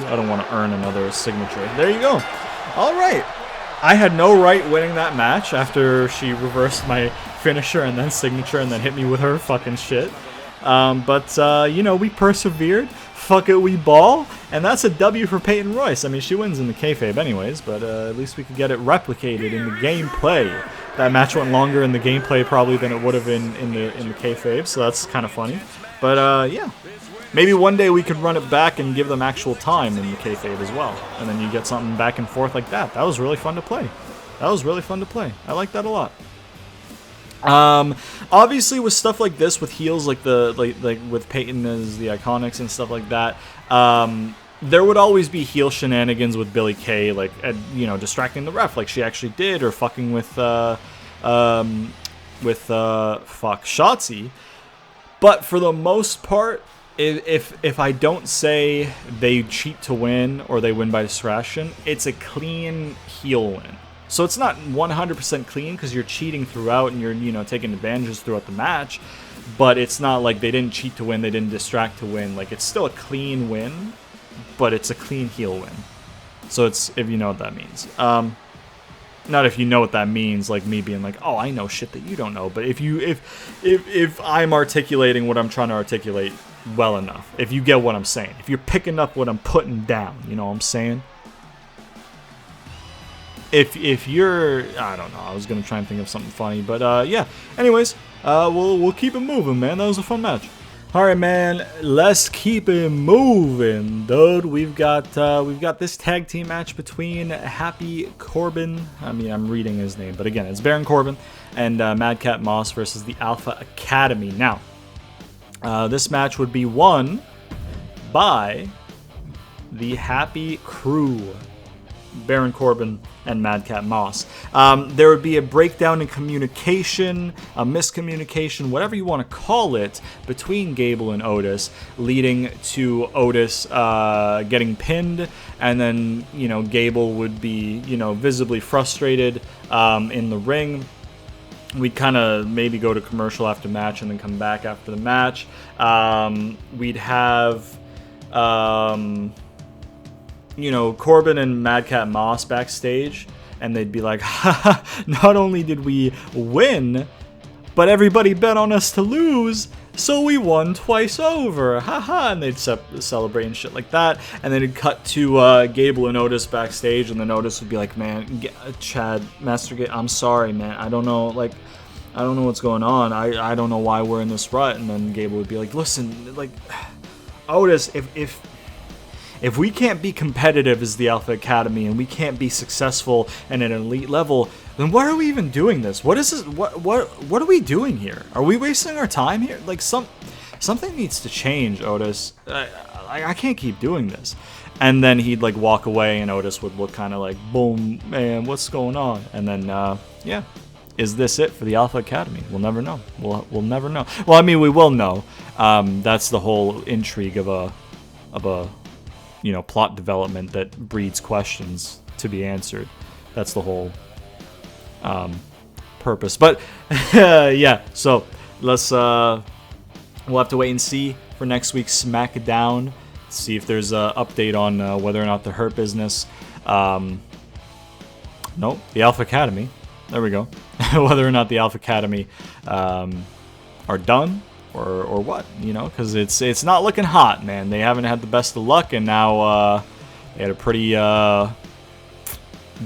I don't want to earn another signature. There you go. Alright. I had no right winning that match after she reversed my finisher and then signature and then hit me with her fucking shit. You know, we persevered. Fuck it, we ball. And that's a W for Peyton Royce. I mean, she wins in the kayfabe anyways, but at least we could get it replicated in the gameplay. That match went longer in the gameplay probably than it would have in the kayfabe, so that's kind of funny. But yeah. Maybe one day we could run it back and give them actual time in the kayfabe as well. And then you get something back and forth like that. That was really fun to play. That was really fun to play. I like that a lot. Obviously with stuff like this, with heels like like with Peyton as the Iconics and stuff like that, there would always be heel shenanigans with Billie Kay, like you know, distracting the ref like she actually did, or fucking with Shotzi. But for the most part, if I don't say they cheat to win or they win by distraction, it's a clean heel win. So it's not 100% clean because you're cheating throughout and you're, you know, taking advantages throughout the match. But it's not like they didn't cheat to win, they didn't distract to win. Like, it's still a clean win, but it's a clean heel win. So it's, if you know what that means. Not if you know what that means, like me being like, oh, I know shit that you don't know. But if I'm articulating what I'm trying to articulate well enough, if you get what I'm saying, if you're picking up what I'm putting down, you know what I'm saying? If you're, I don't know, I was gonna try and think of something funny, but yeah. Anyways, we'll keep it moving, man. That was a fun match. All right, man. Let's keep it moving, dude. We've got this tag team match between Happy Corbin. I mean, I'm reading his name, but again, it's Baron Corbin and Madcap Moss versus the Alpha Academy. Now, this match would be won by the Happy Crew. Baron Corbin and Madcap Moss. There would be a breakdown in communication, a miscommunication, whatever you want to call it, between Gable and Otis, leading to Otis getting pinned, and then, you know, Gable would be, you know, visibly frustrated in the ring. We'd kind of maybe go to commercial after match and then come back after the match. We'd have you know, Corbin and Madcap Moss backstage, and they'd be like, haha, not only did we win, but everybody bet on us to lose, so we won twice over, haha, and they'd celebrate and shit like that. And then it'd cut to Gable and Otis backstage, and then Otis would be like, man, Chad, Master Gate, I'm sorry, man, I don't know what's going on, I don't know why we're in this rut. And then Gable would be like, listen, like, Otis, if we can't be competitive as the Alpha Academy and we can't be successful at an elite level, then why are we even doing this? What is this? What are we doing here? Are we wasting our time here? Like, something needs to change, Otis. I can't keep doing this. And then he'd like walk away, and Otis would look kind of like, boom, man, what's going on? And then yeah, is this it for the Alpha Academy? We'll never know. We'll never know. Well, I mean, we will know. That's the whole intrigue of a you know, plot development that breeds questions to be answered. That's the whole purpose. But yeah, so let's we'll have to wait and see for next week's SmackDown. See if there's an update on whether or not the Hurt Business, nope, the Alpha Academy. There we go. Whether or not the Alpha Academy are done. Or what, you know, because it's not looking hot, man. They haven't had the best of luck, and now they had a pretty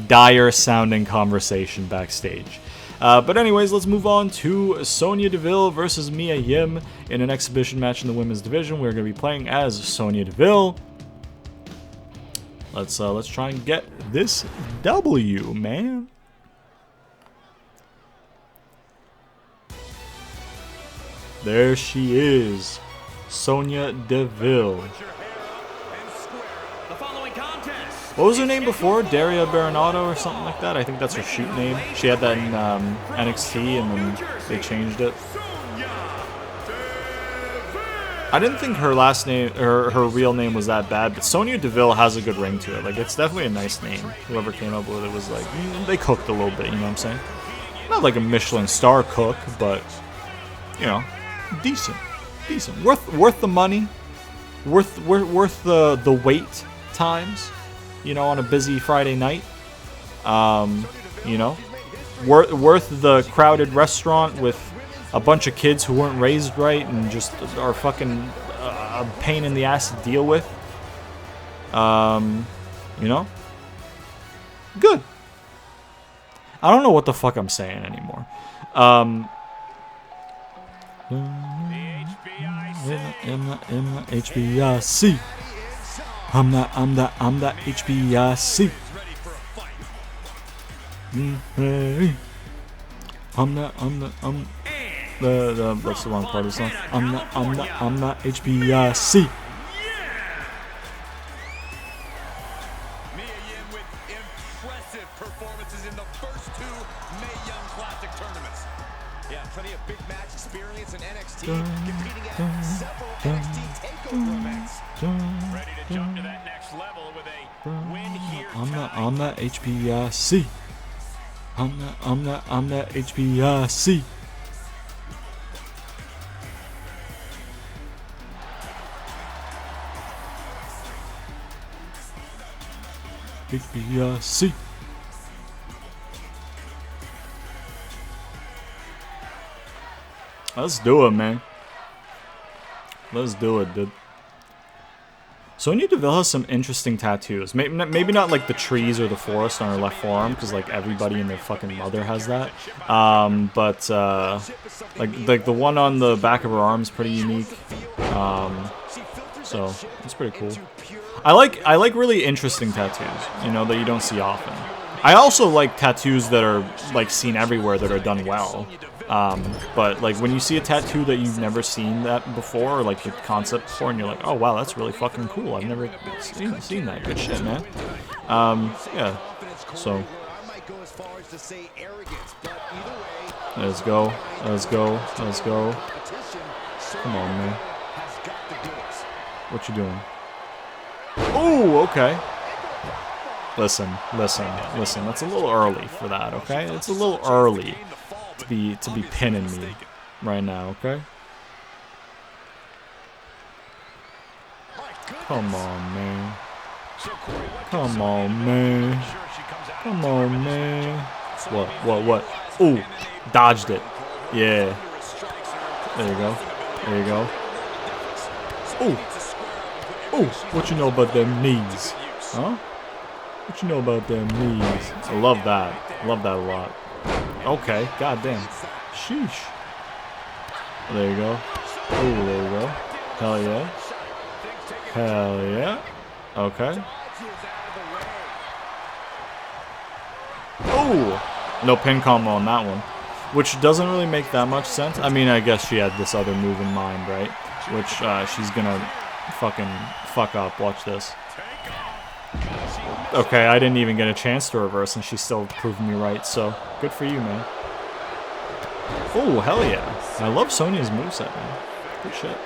dire sounding conversation backstage. But anyways, let's move on to Sonya Deville versus Mia Yim in an exhibition match in the women's division. We're going to be playing as Sonya Deville. Let's try and get this W, man. There she is, Sonya Deville. What was her name before? Daria Baronato or something like that? I think that's her shoot name. She had that in NXT, and then they changed it. I didn't think her last name, her real name was that bad, but Sonya Deville has a good ring to it. Like, it's definitely a nice name. Whoever came up with it was like, they cooked a little bit, you know what I'm saying? Not like a Michelin star cook, but, you know, decent, worth the money, worth the wait times, you know, on a busy Friday night. You know, worth the crowded restaurant with a bunch of kids who weren't raised right and just are fucking a pain in the ass to deal with. You know, good. I don't know what the fuck I'm saying anymore. HBIC. I'm the HBIC. That's the wrong part of the song. I'm not HBIC. Performances in the first 2 Mae Young Classic tournaments. Yeah, plenty of big match experience in NXT, competing at several NXT takeover events. Ready to jump to that next level with a win here. I'm not HBIC. I'm not HBIC. HBIC. Let's do it, man. Let's do it, dude. Sonya Deville has some interesting tattoos. Maybe not like the trees or the forest on her left forearm, because like everybody and their fucking mother has that. But like the one on the back of her arm is pretty unique. So it's pretty cool. I like really interesting tattoos, you know, that you don't see often. I also like tattoos that are like seen everywhere that are done well. But like when you see a tattoo that you've never seen that before, or like the concept before, and you're like, oh wow, that's really fucking cool. I've never seen that. Good shit, man. Yeah. So let's go. Let's go. Let's go. Come on, man. What you doing? Oh, okay. Listen. That's a little early for that, okay? It's a little early to be pinning me right now, okay? Come on, man. Come on, man. Come on, man. What? Ooh, dodged it. Yeah. There you go. There you go. Ooh, what you know about them knees? Huh? What you know about them knees? I love that. I love that a lot. Okay, goddamn. Sheesh. There you go. Ooh, there you go. Hell yeah. Hell yeah. Okay. Oh! No pin combo on that one. Which doesn't really make that much sense. I mean, I guess she had this other move in mind, right? Which she's gonna fucking fuck up. Watch this. Okay, I didn't even get a chance to reverse, and she still proved me right, so good for you, man. Oh, hell yeah. I love Sonya's moveset, man. Good shit.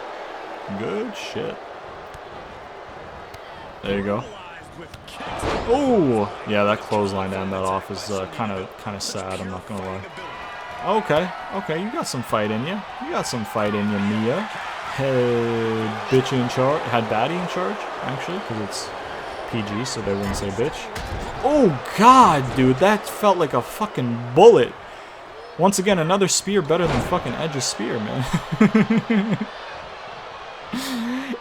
Good shit. There you go. Oh, yeah, that clothesline to end that off is kind of sad, I'm not gonna lie. Okay, you got some fight in you. You got some fight in you, Mia. Had bitch in charge, had baddie in charge, actually, because it's PG, so they wouldn't say bitch. Oh god, dude, that felt like a fucking bullet. Once again, another spear better than fucking Edge's spear, man.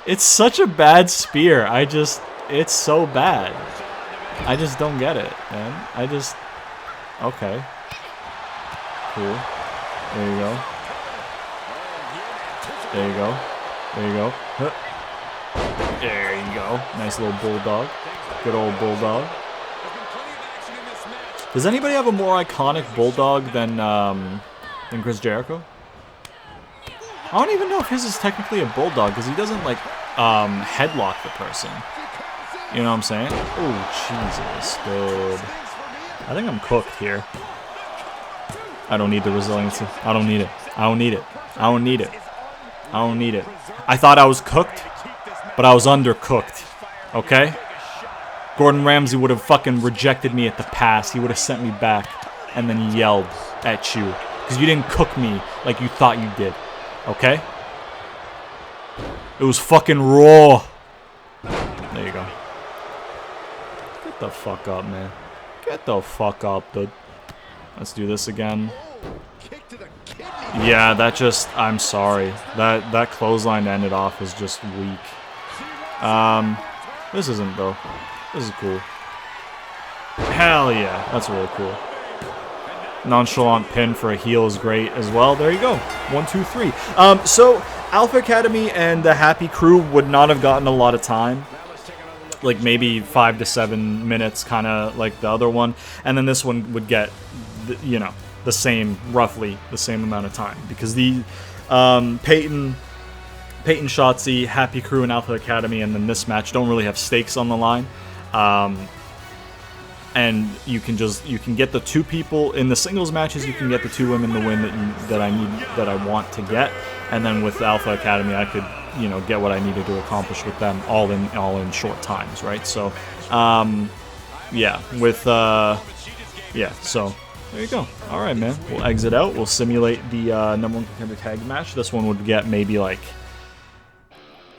It's such a bad spear. It's so bad. I just don't get it, man. Okay. Cool. There you go. There you go. There you go. Huh. There you go. Nice little bulldog. Good old bulldog. Does anybody have a more iconic bulldog than Chris Jericho? I don't even know if his is technically a bulldog because he doesn't like headlock the person. You know what I'm saying? Oh Jesus, dude. I think I'm cooked here. I don't need the resiliency. I don't need it. I don't need it. I don't need it. I don't need it. I thought I was cooked, but I was undercooked. Okay? Gordon Ramsay would have fucking rejected me at the pass. He would have sent me back and then yelled at you. Because you didn't cook me like you thought you did. Okay? It was fucking raw. There you go. Get the fuck up, man. Get the fuck up, dude. Let's do this again. Yeah, that just... I'm sorry. That clothesline ended off was just weak. This isn't, though. This is cool. Hell yeah. That's really cool. Nonchalant pin for a heel is great as well. There you go. 1, 2, 3. So, Alpha Academy and the Happy Crew would not have gotten a lot of time. Like maybe 5 to 7 minutes, kind of like the other one. And then this one would get, the the same, roughly the same amount of time, because the Peyton, Shotzi, Happy Crew, and Alpha Academy, and then this match don't really have stakes on the line. And you can get the 2 people in the singles matches. You can get the 2 women to win that I want to get, and then with Alpha Academy, I could get what I needed to accomplish with them all in short times, right? So, yeah, so there you go. All right, man. We'll exit out. We'll simulate the #1 contender tag match. This one would get maybe like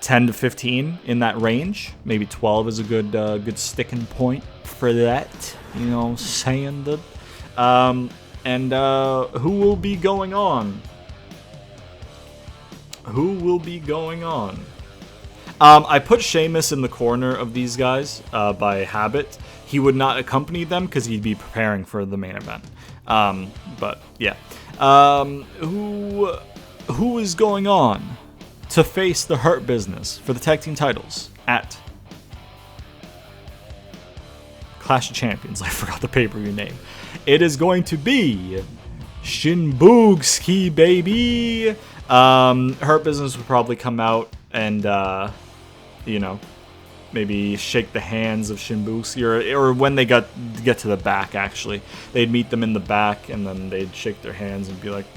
10 to 15 in that range. Maybe 12 is a good sticking point for that. You know what I'm saying, dude? And who will be going on? Who will be going on? I put Sheamus in the corner of these guys by habit. He would not accompany them because he'd be preparing for the main event. But yeah, who is going on to face the Hurt Business for the tag team titles at Clash of Champions? I forgot the pay-per-view name. It is going to be Shinbugski, baby. Hurt Business would probably come out and maybe shake the hands of Shinbugski, or when they get to the back, actually, they'd meet them in the back and then they'd shake their hands and be like,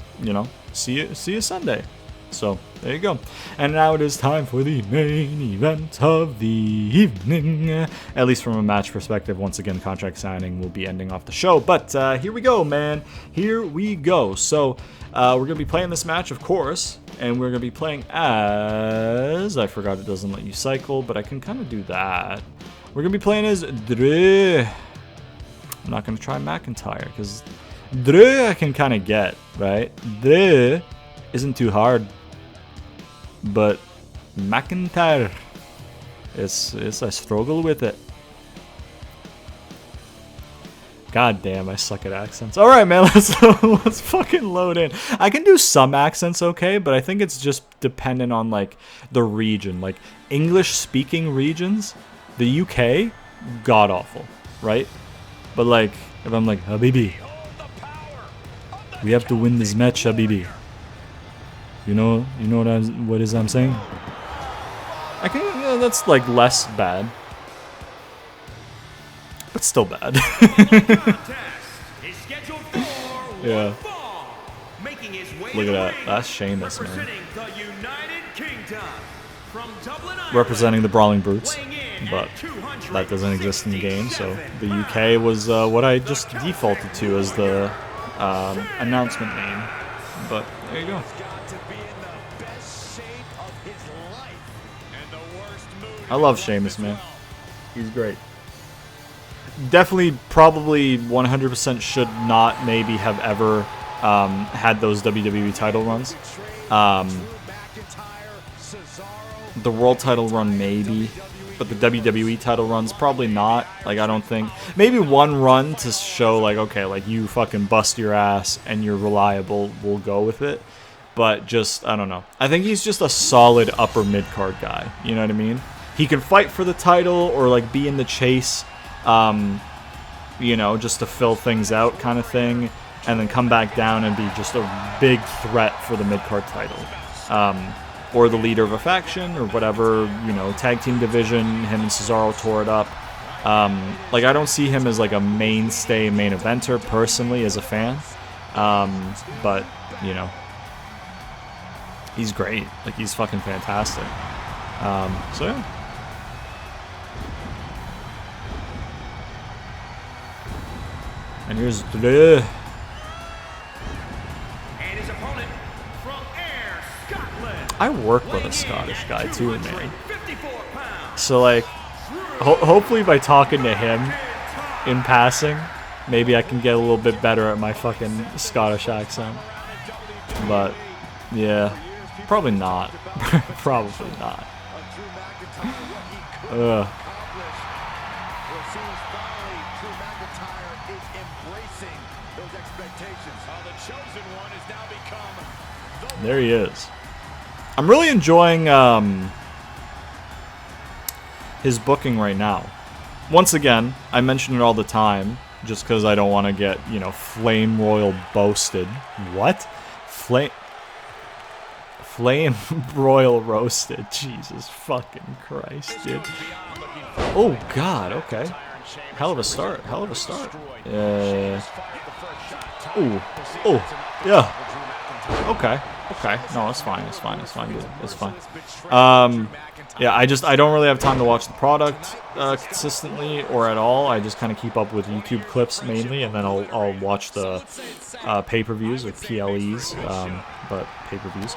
see you Sunday. So there you go. And now it is time for the main event of the evening. At least from a match perspective. Once again, contract signing will be ending off the show. But here we go, man. Here we go. So we're going to be playing this match, of course. And we're going to be playing as... I forgot it doesn't let you cycle, but I can kind of do that. We're going to be playing as Drew. I'm not going to try McIntyre, because Drew I can kind of get, right? Drew isn't too hard. But McIntyre, it's I struggle with it. God damn, I suck at accents. All right, man, let's fucking load in. I can do some accents okay, but I think it's just dependent on like the region. Like English-speaking regions, the UK, god awful, right? But like if I'm like Habibi, we have to win this match, Habibi. You know what I'm saying? I can, that's like less bad, but still bad. Yeah. Look at that. That's Sheamus, man. Representing the Brawling Brutes, but that doesn't exist in the game. So the UK was what I just defaulted to as the announcement name. But there you go. I love Sheamus, man. He's great. Definitely, probably 100% should not maybe have ever had those WWE title runs. The world title run maybe, but the WWE title runs probably not. Like, I don't think. Maybe one run to show like, okay, like you fucking bust your ass and you're reliable, we'll go with it. But just, I don't know. I think he's just a solid upper mid-card guy. You know what I mean? He can fight for the title or like be in the chase, just to fill things out kind of thing, and then come back down and be just a big threat for the mid-card title. Or the leader of a faction or whatever, tag team division. Him and Cesaro tore it up. Like, I don't see him as like a mainstay main eventer personally as a fan. But, he's great. Like, he's fucking fantastic. So yeah. And here's Drew. And his opponent from Ayr, Scotland. I work with a Scottish guy too, man. So like, hopefully by talking to him in passing, maybe I can get a little bit better at my fucking Scottish accent. But yeah, probably not. Probably not. Ugh. There he is. I'm really enjoying his booking right now. Once again, I mention it all the time. just because I don't want to get, you know, Flame Royal boasted. What? Flame Royal roasted. Jesus fucking Christ, dude. Oh, God, okay. Hell of a start. Hell of a start. Oh, yeah. Okay. Okay. No, it's fine. It's fine. It's fine, dude. It's fine. Yeah, I don't really have time to watch the product consistently or at all. I just kind of keep up with YouTube clips mainly, and then I'll watch the pay-per-views or PLEs, but pay-per-views.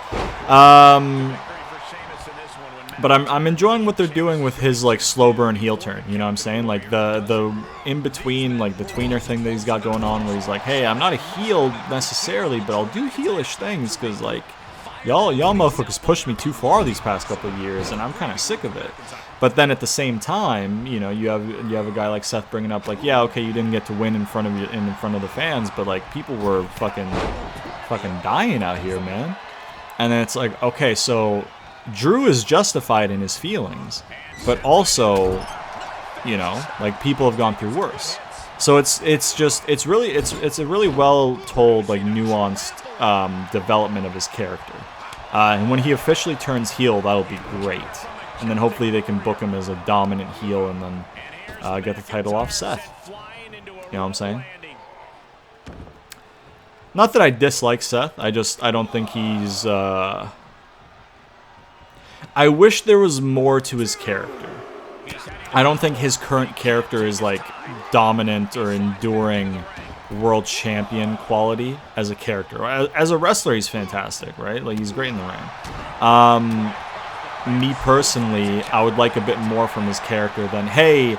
But I'm enjoying what they're doing with his like slow burn heel turn. You know what I'm saying? Like the in between, like the tweener thing that he's got going on, where he's like, hey, I'm not a heel necessarily, but I'll do heelish things because like y'all motherfuckers pushed me too far these past couple of years, and I'm kind of sick of it. But then at the same time, you know, you have a guy like Seth bringing up like, yeah, okay, you didn't get to win in front of the fans, but like people were fucking dying out here, man. And then it's like, okay, so Drew is justified in his feelings, but also, you know, like people have gone through worse. So it's a really well told, like nuanced development of his character. And when he officially turns heel, that'll be great. And then hopefully they can book him as a dominant heel and then get the title off Seth. You know what I'm saying? Not that I dislike Seth. I don't think he's. I wish there was more to his character. I don't think his current character is like dominant or enduring world champion quality as a character. As a wrestler, he's fantastic, right? Like he's great in the ring. Me personally, I would like a bit more from his character than, hey,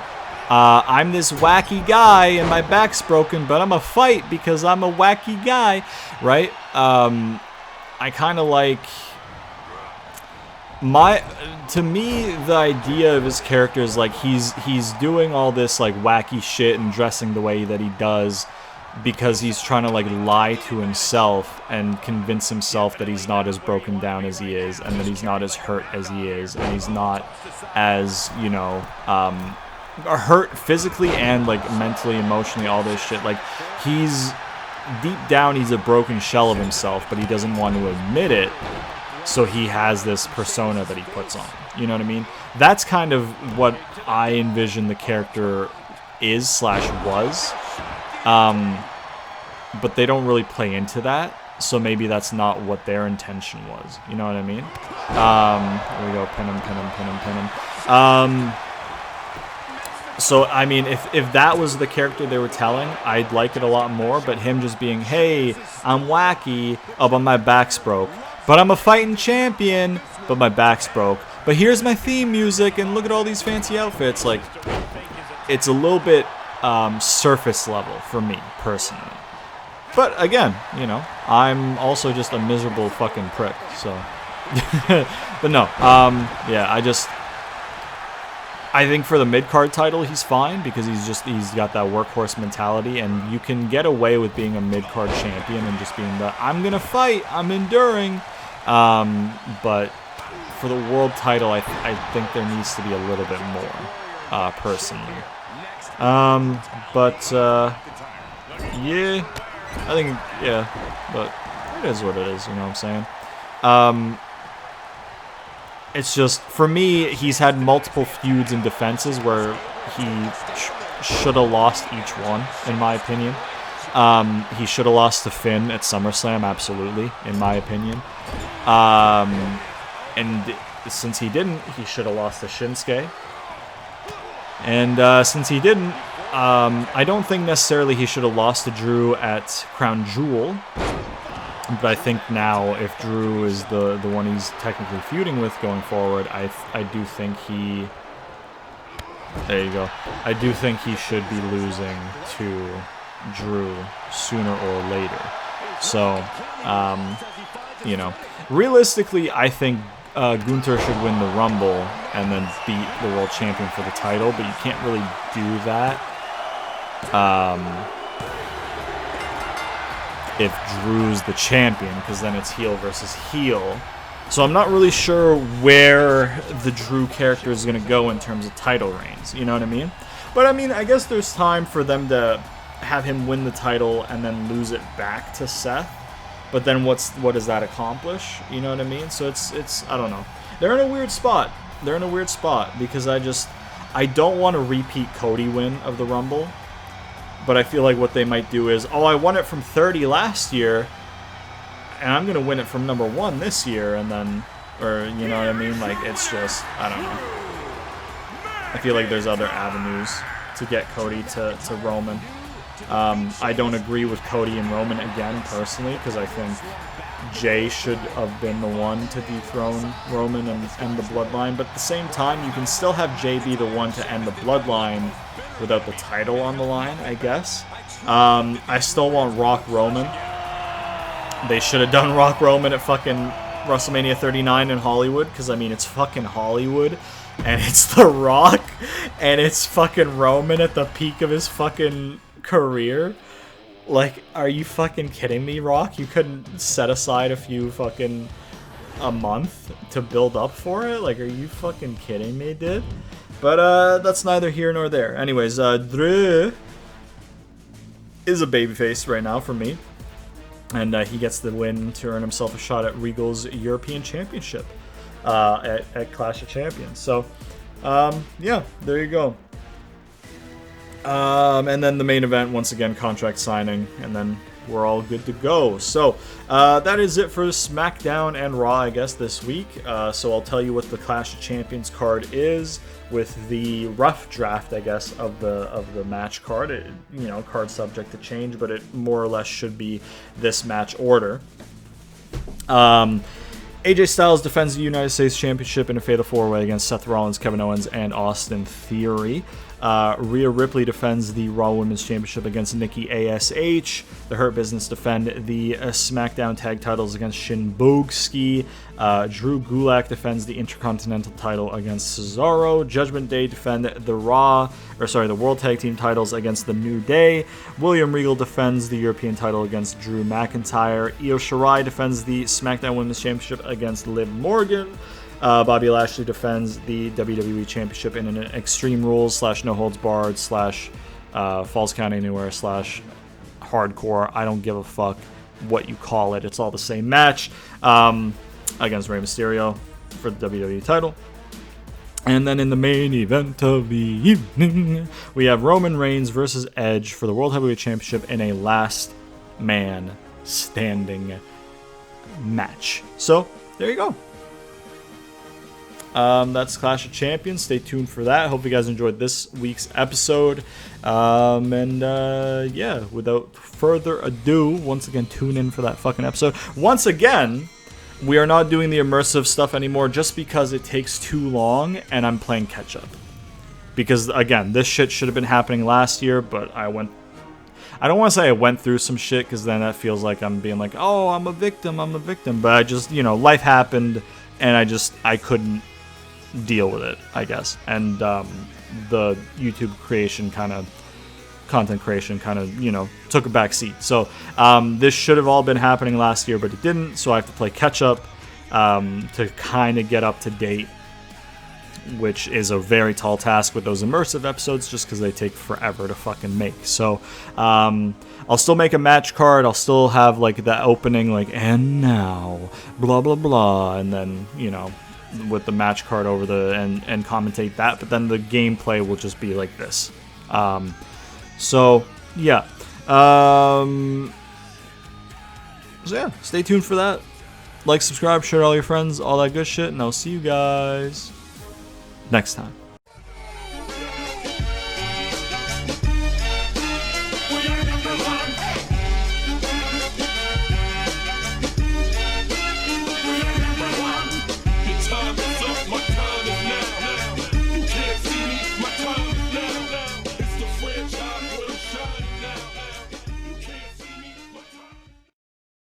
I'm this wacky guy and my back's broken, but I'm a fight because I'm a wacky guy, right? I kind of like. To me, the idea of his character is like he's doing all this like wacky shit and dressing the way that he does because he's trying to like lie to himself and convince himself that he's not as broken down as he is, and that he's not as hurt as he is, and he's not as, you know, hurt physically and like mentally, emotionally, all this shit. Like he's deep down, he's a broken shell of himself, but he doesn't want to admit it. So he has this persona that he puts on. You know what I mean? That's kind of what I envision the character is/was. But they don't really play into that. So maybe that's not what their intention was. You know what I mean? There we go. Pin him. So, I mean, if that was the character they were telling, I'd like it a lot more. But him just being, hey, I'm wacky, oh, but my back's broke. But I'm a fighting champion, but my back's broke. But here's my theme music, and look at all these fancy outfits. Like, it's a little bit surface level for me, personally. But again, you know, I'm also just a miserable fucking prick, so. But no, yeah, I think for the mid-card title, he's fine because he's got that workhorse mentality, and you can get away with being a mid-card champion and just being the, I'm gonna fight, I'm enduring. But for the world title, I think there needs to be a little bit more, personally. Yeah, I think, yeah, but it is what it is, you know what I'm saying? It's just, for me, he's had multiple feuds and defenses where he should have lost each one, in my opinion. He should have lost to Finn at SummerSlam, absolutely, in my opinion. And since he didn't, he should have lost to Shinsuke. And since he didn't, I don't think necessarily he should have lost to Drew at Crown Jewel. But I think now, if Drew is the one he's technically feuding with going forward, I do think he... There you go. I do think he should be losing to Drew sooner or later. So, you know, realistically, I think Gunther should win the Rumble and then beat the world champion for the title, but you can't really do that if Drew's the champion, because then it's heel versus heel. So I'm not really sure where the Drew character is going to go in terms of title reigns, you know what I mean? But I mean, I guess there's time for them to have him win the title and then lose it back to Seth. But then what does that accomplish? You know what I mean? So it's I don't know. They're in a weird spot. They're in a weird spot because I don't want to repeat Cody win of the Rumble. But I feel like what they might do is, oh, I won it from 30 last year, and I'm gonna win it from number 1 this year, and then, or you know what I mean? Like, it's just, I don't know. I feel like there's other avenues to get Cody to Roman. I don't agree with Cody and Roman again, personally, because I think Jay should have been the one to dethrone Roman and end the bloodline. But at the same time, you can still have Jay be the one to end the bloodline without the title on the line, I guess. I still want Rock Roman. They should have done Rock Roman at fucking WrestleMania 39 in Hollywood, because, I mean, it's fucking Hollywood. And it's The Rock, and it's fucking Roman at the peak of his fucking career. Like, are you fucking kidding me, Rock? You couldn't set aside a month to build up for it? Like, are you fucking kidding me, dude? But, that's neither here nor there. Anyways, Drew is a babyface right now for me. And he gets the win to earn himself a shot at Regal's European Championship. At Clash of Champions. So, yeah, there you go. And then the main event, once again, contract signing, and then we're all good to go. So, that is it for SmackDown and Raw, I guess, this week. So I'll tell you what the Clash of Champions card is with the rough draft, I guess, of the match card. It, card subject to change, but it more or less should be this match order. AJ Styles defends the United States Championship in a Fatal 4-Way against Seth Rollins, Kevin Owens, and Austin Theory. Rhea Ripley defends the Raw Women's Championship against Nikki A.S.H. The Hurt Business defend the SmackDown Tag Titles against Shin Bogski. Drew Gulak defends the Intercontinental title against Cesaro. Judgment Day defend the World Tag Team titles against the New Day. William Regal defends the European title against Drew McIntyre. Io Shirai defends the SmackDown Women's Championship against Liv Morgan. Bobby Lashley defends the WWE Championship in an Extreme Rules / No Holds Barred / Falls Count Anywhere / Hardcore. I don't give a fuck what you call it. It's all the same match. Against Rey Mysterio for the WWE title. And then in the main event of the evening, we have Roman Reigns versus Edge for the World Heavyweight Championship in a last man standing match. So, there you go. That's Clash of Champions. Stay tuned for that. Hope you guys enjoyed this week's episode. Yeah, without further ado, once again, tune in for that fucking episode. Once again, we are not doing the immersive stuff anymore just because it takes too long and I'm playing catch up. Because, again, this shit should have been happening last year, but I don't want to say I went through some shit because then that feels like I'm being like, oh, I'm a victim. But I just, life happened and I couldn't deal with it, I guess. And the YouTube content creation kind of, took a back seat. So this should have all been happening last year, but it didn't. So I have to play catch up to kind of get up to date, which is a very tall task with those immersive episodes just because they take forever to fucking make. So I'll still make a match card. I'll still have like the opening, like, and now, blah, blah, blah. And then, with the match card over and commentate that. But then the gameplay will just be like this. So yeah. So yeah, stay tuned for that. Like, subscribe, share all your friends, all that good shit. And I'll see you guys next time.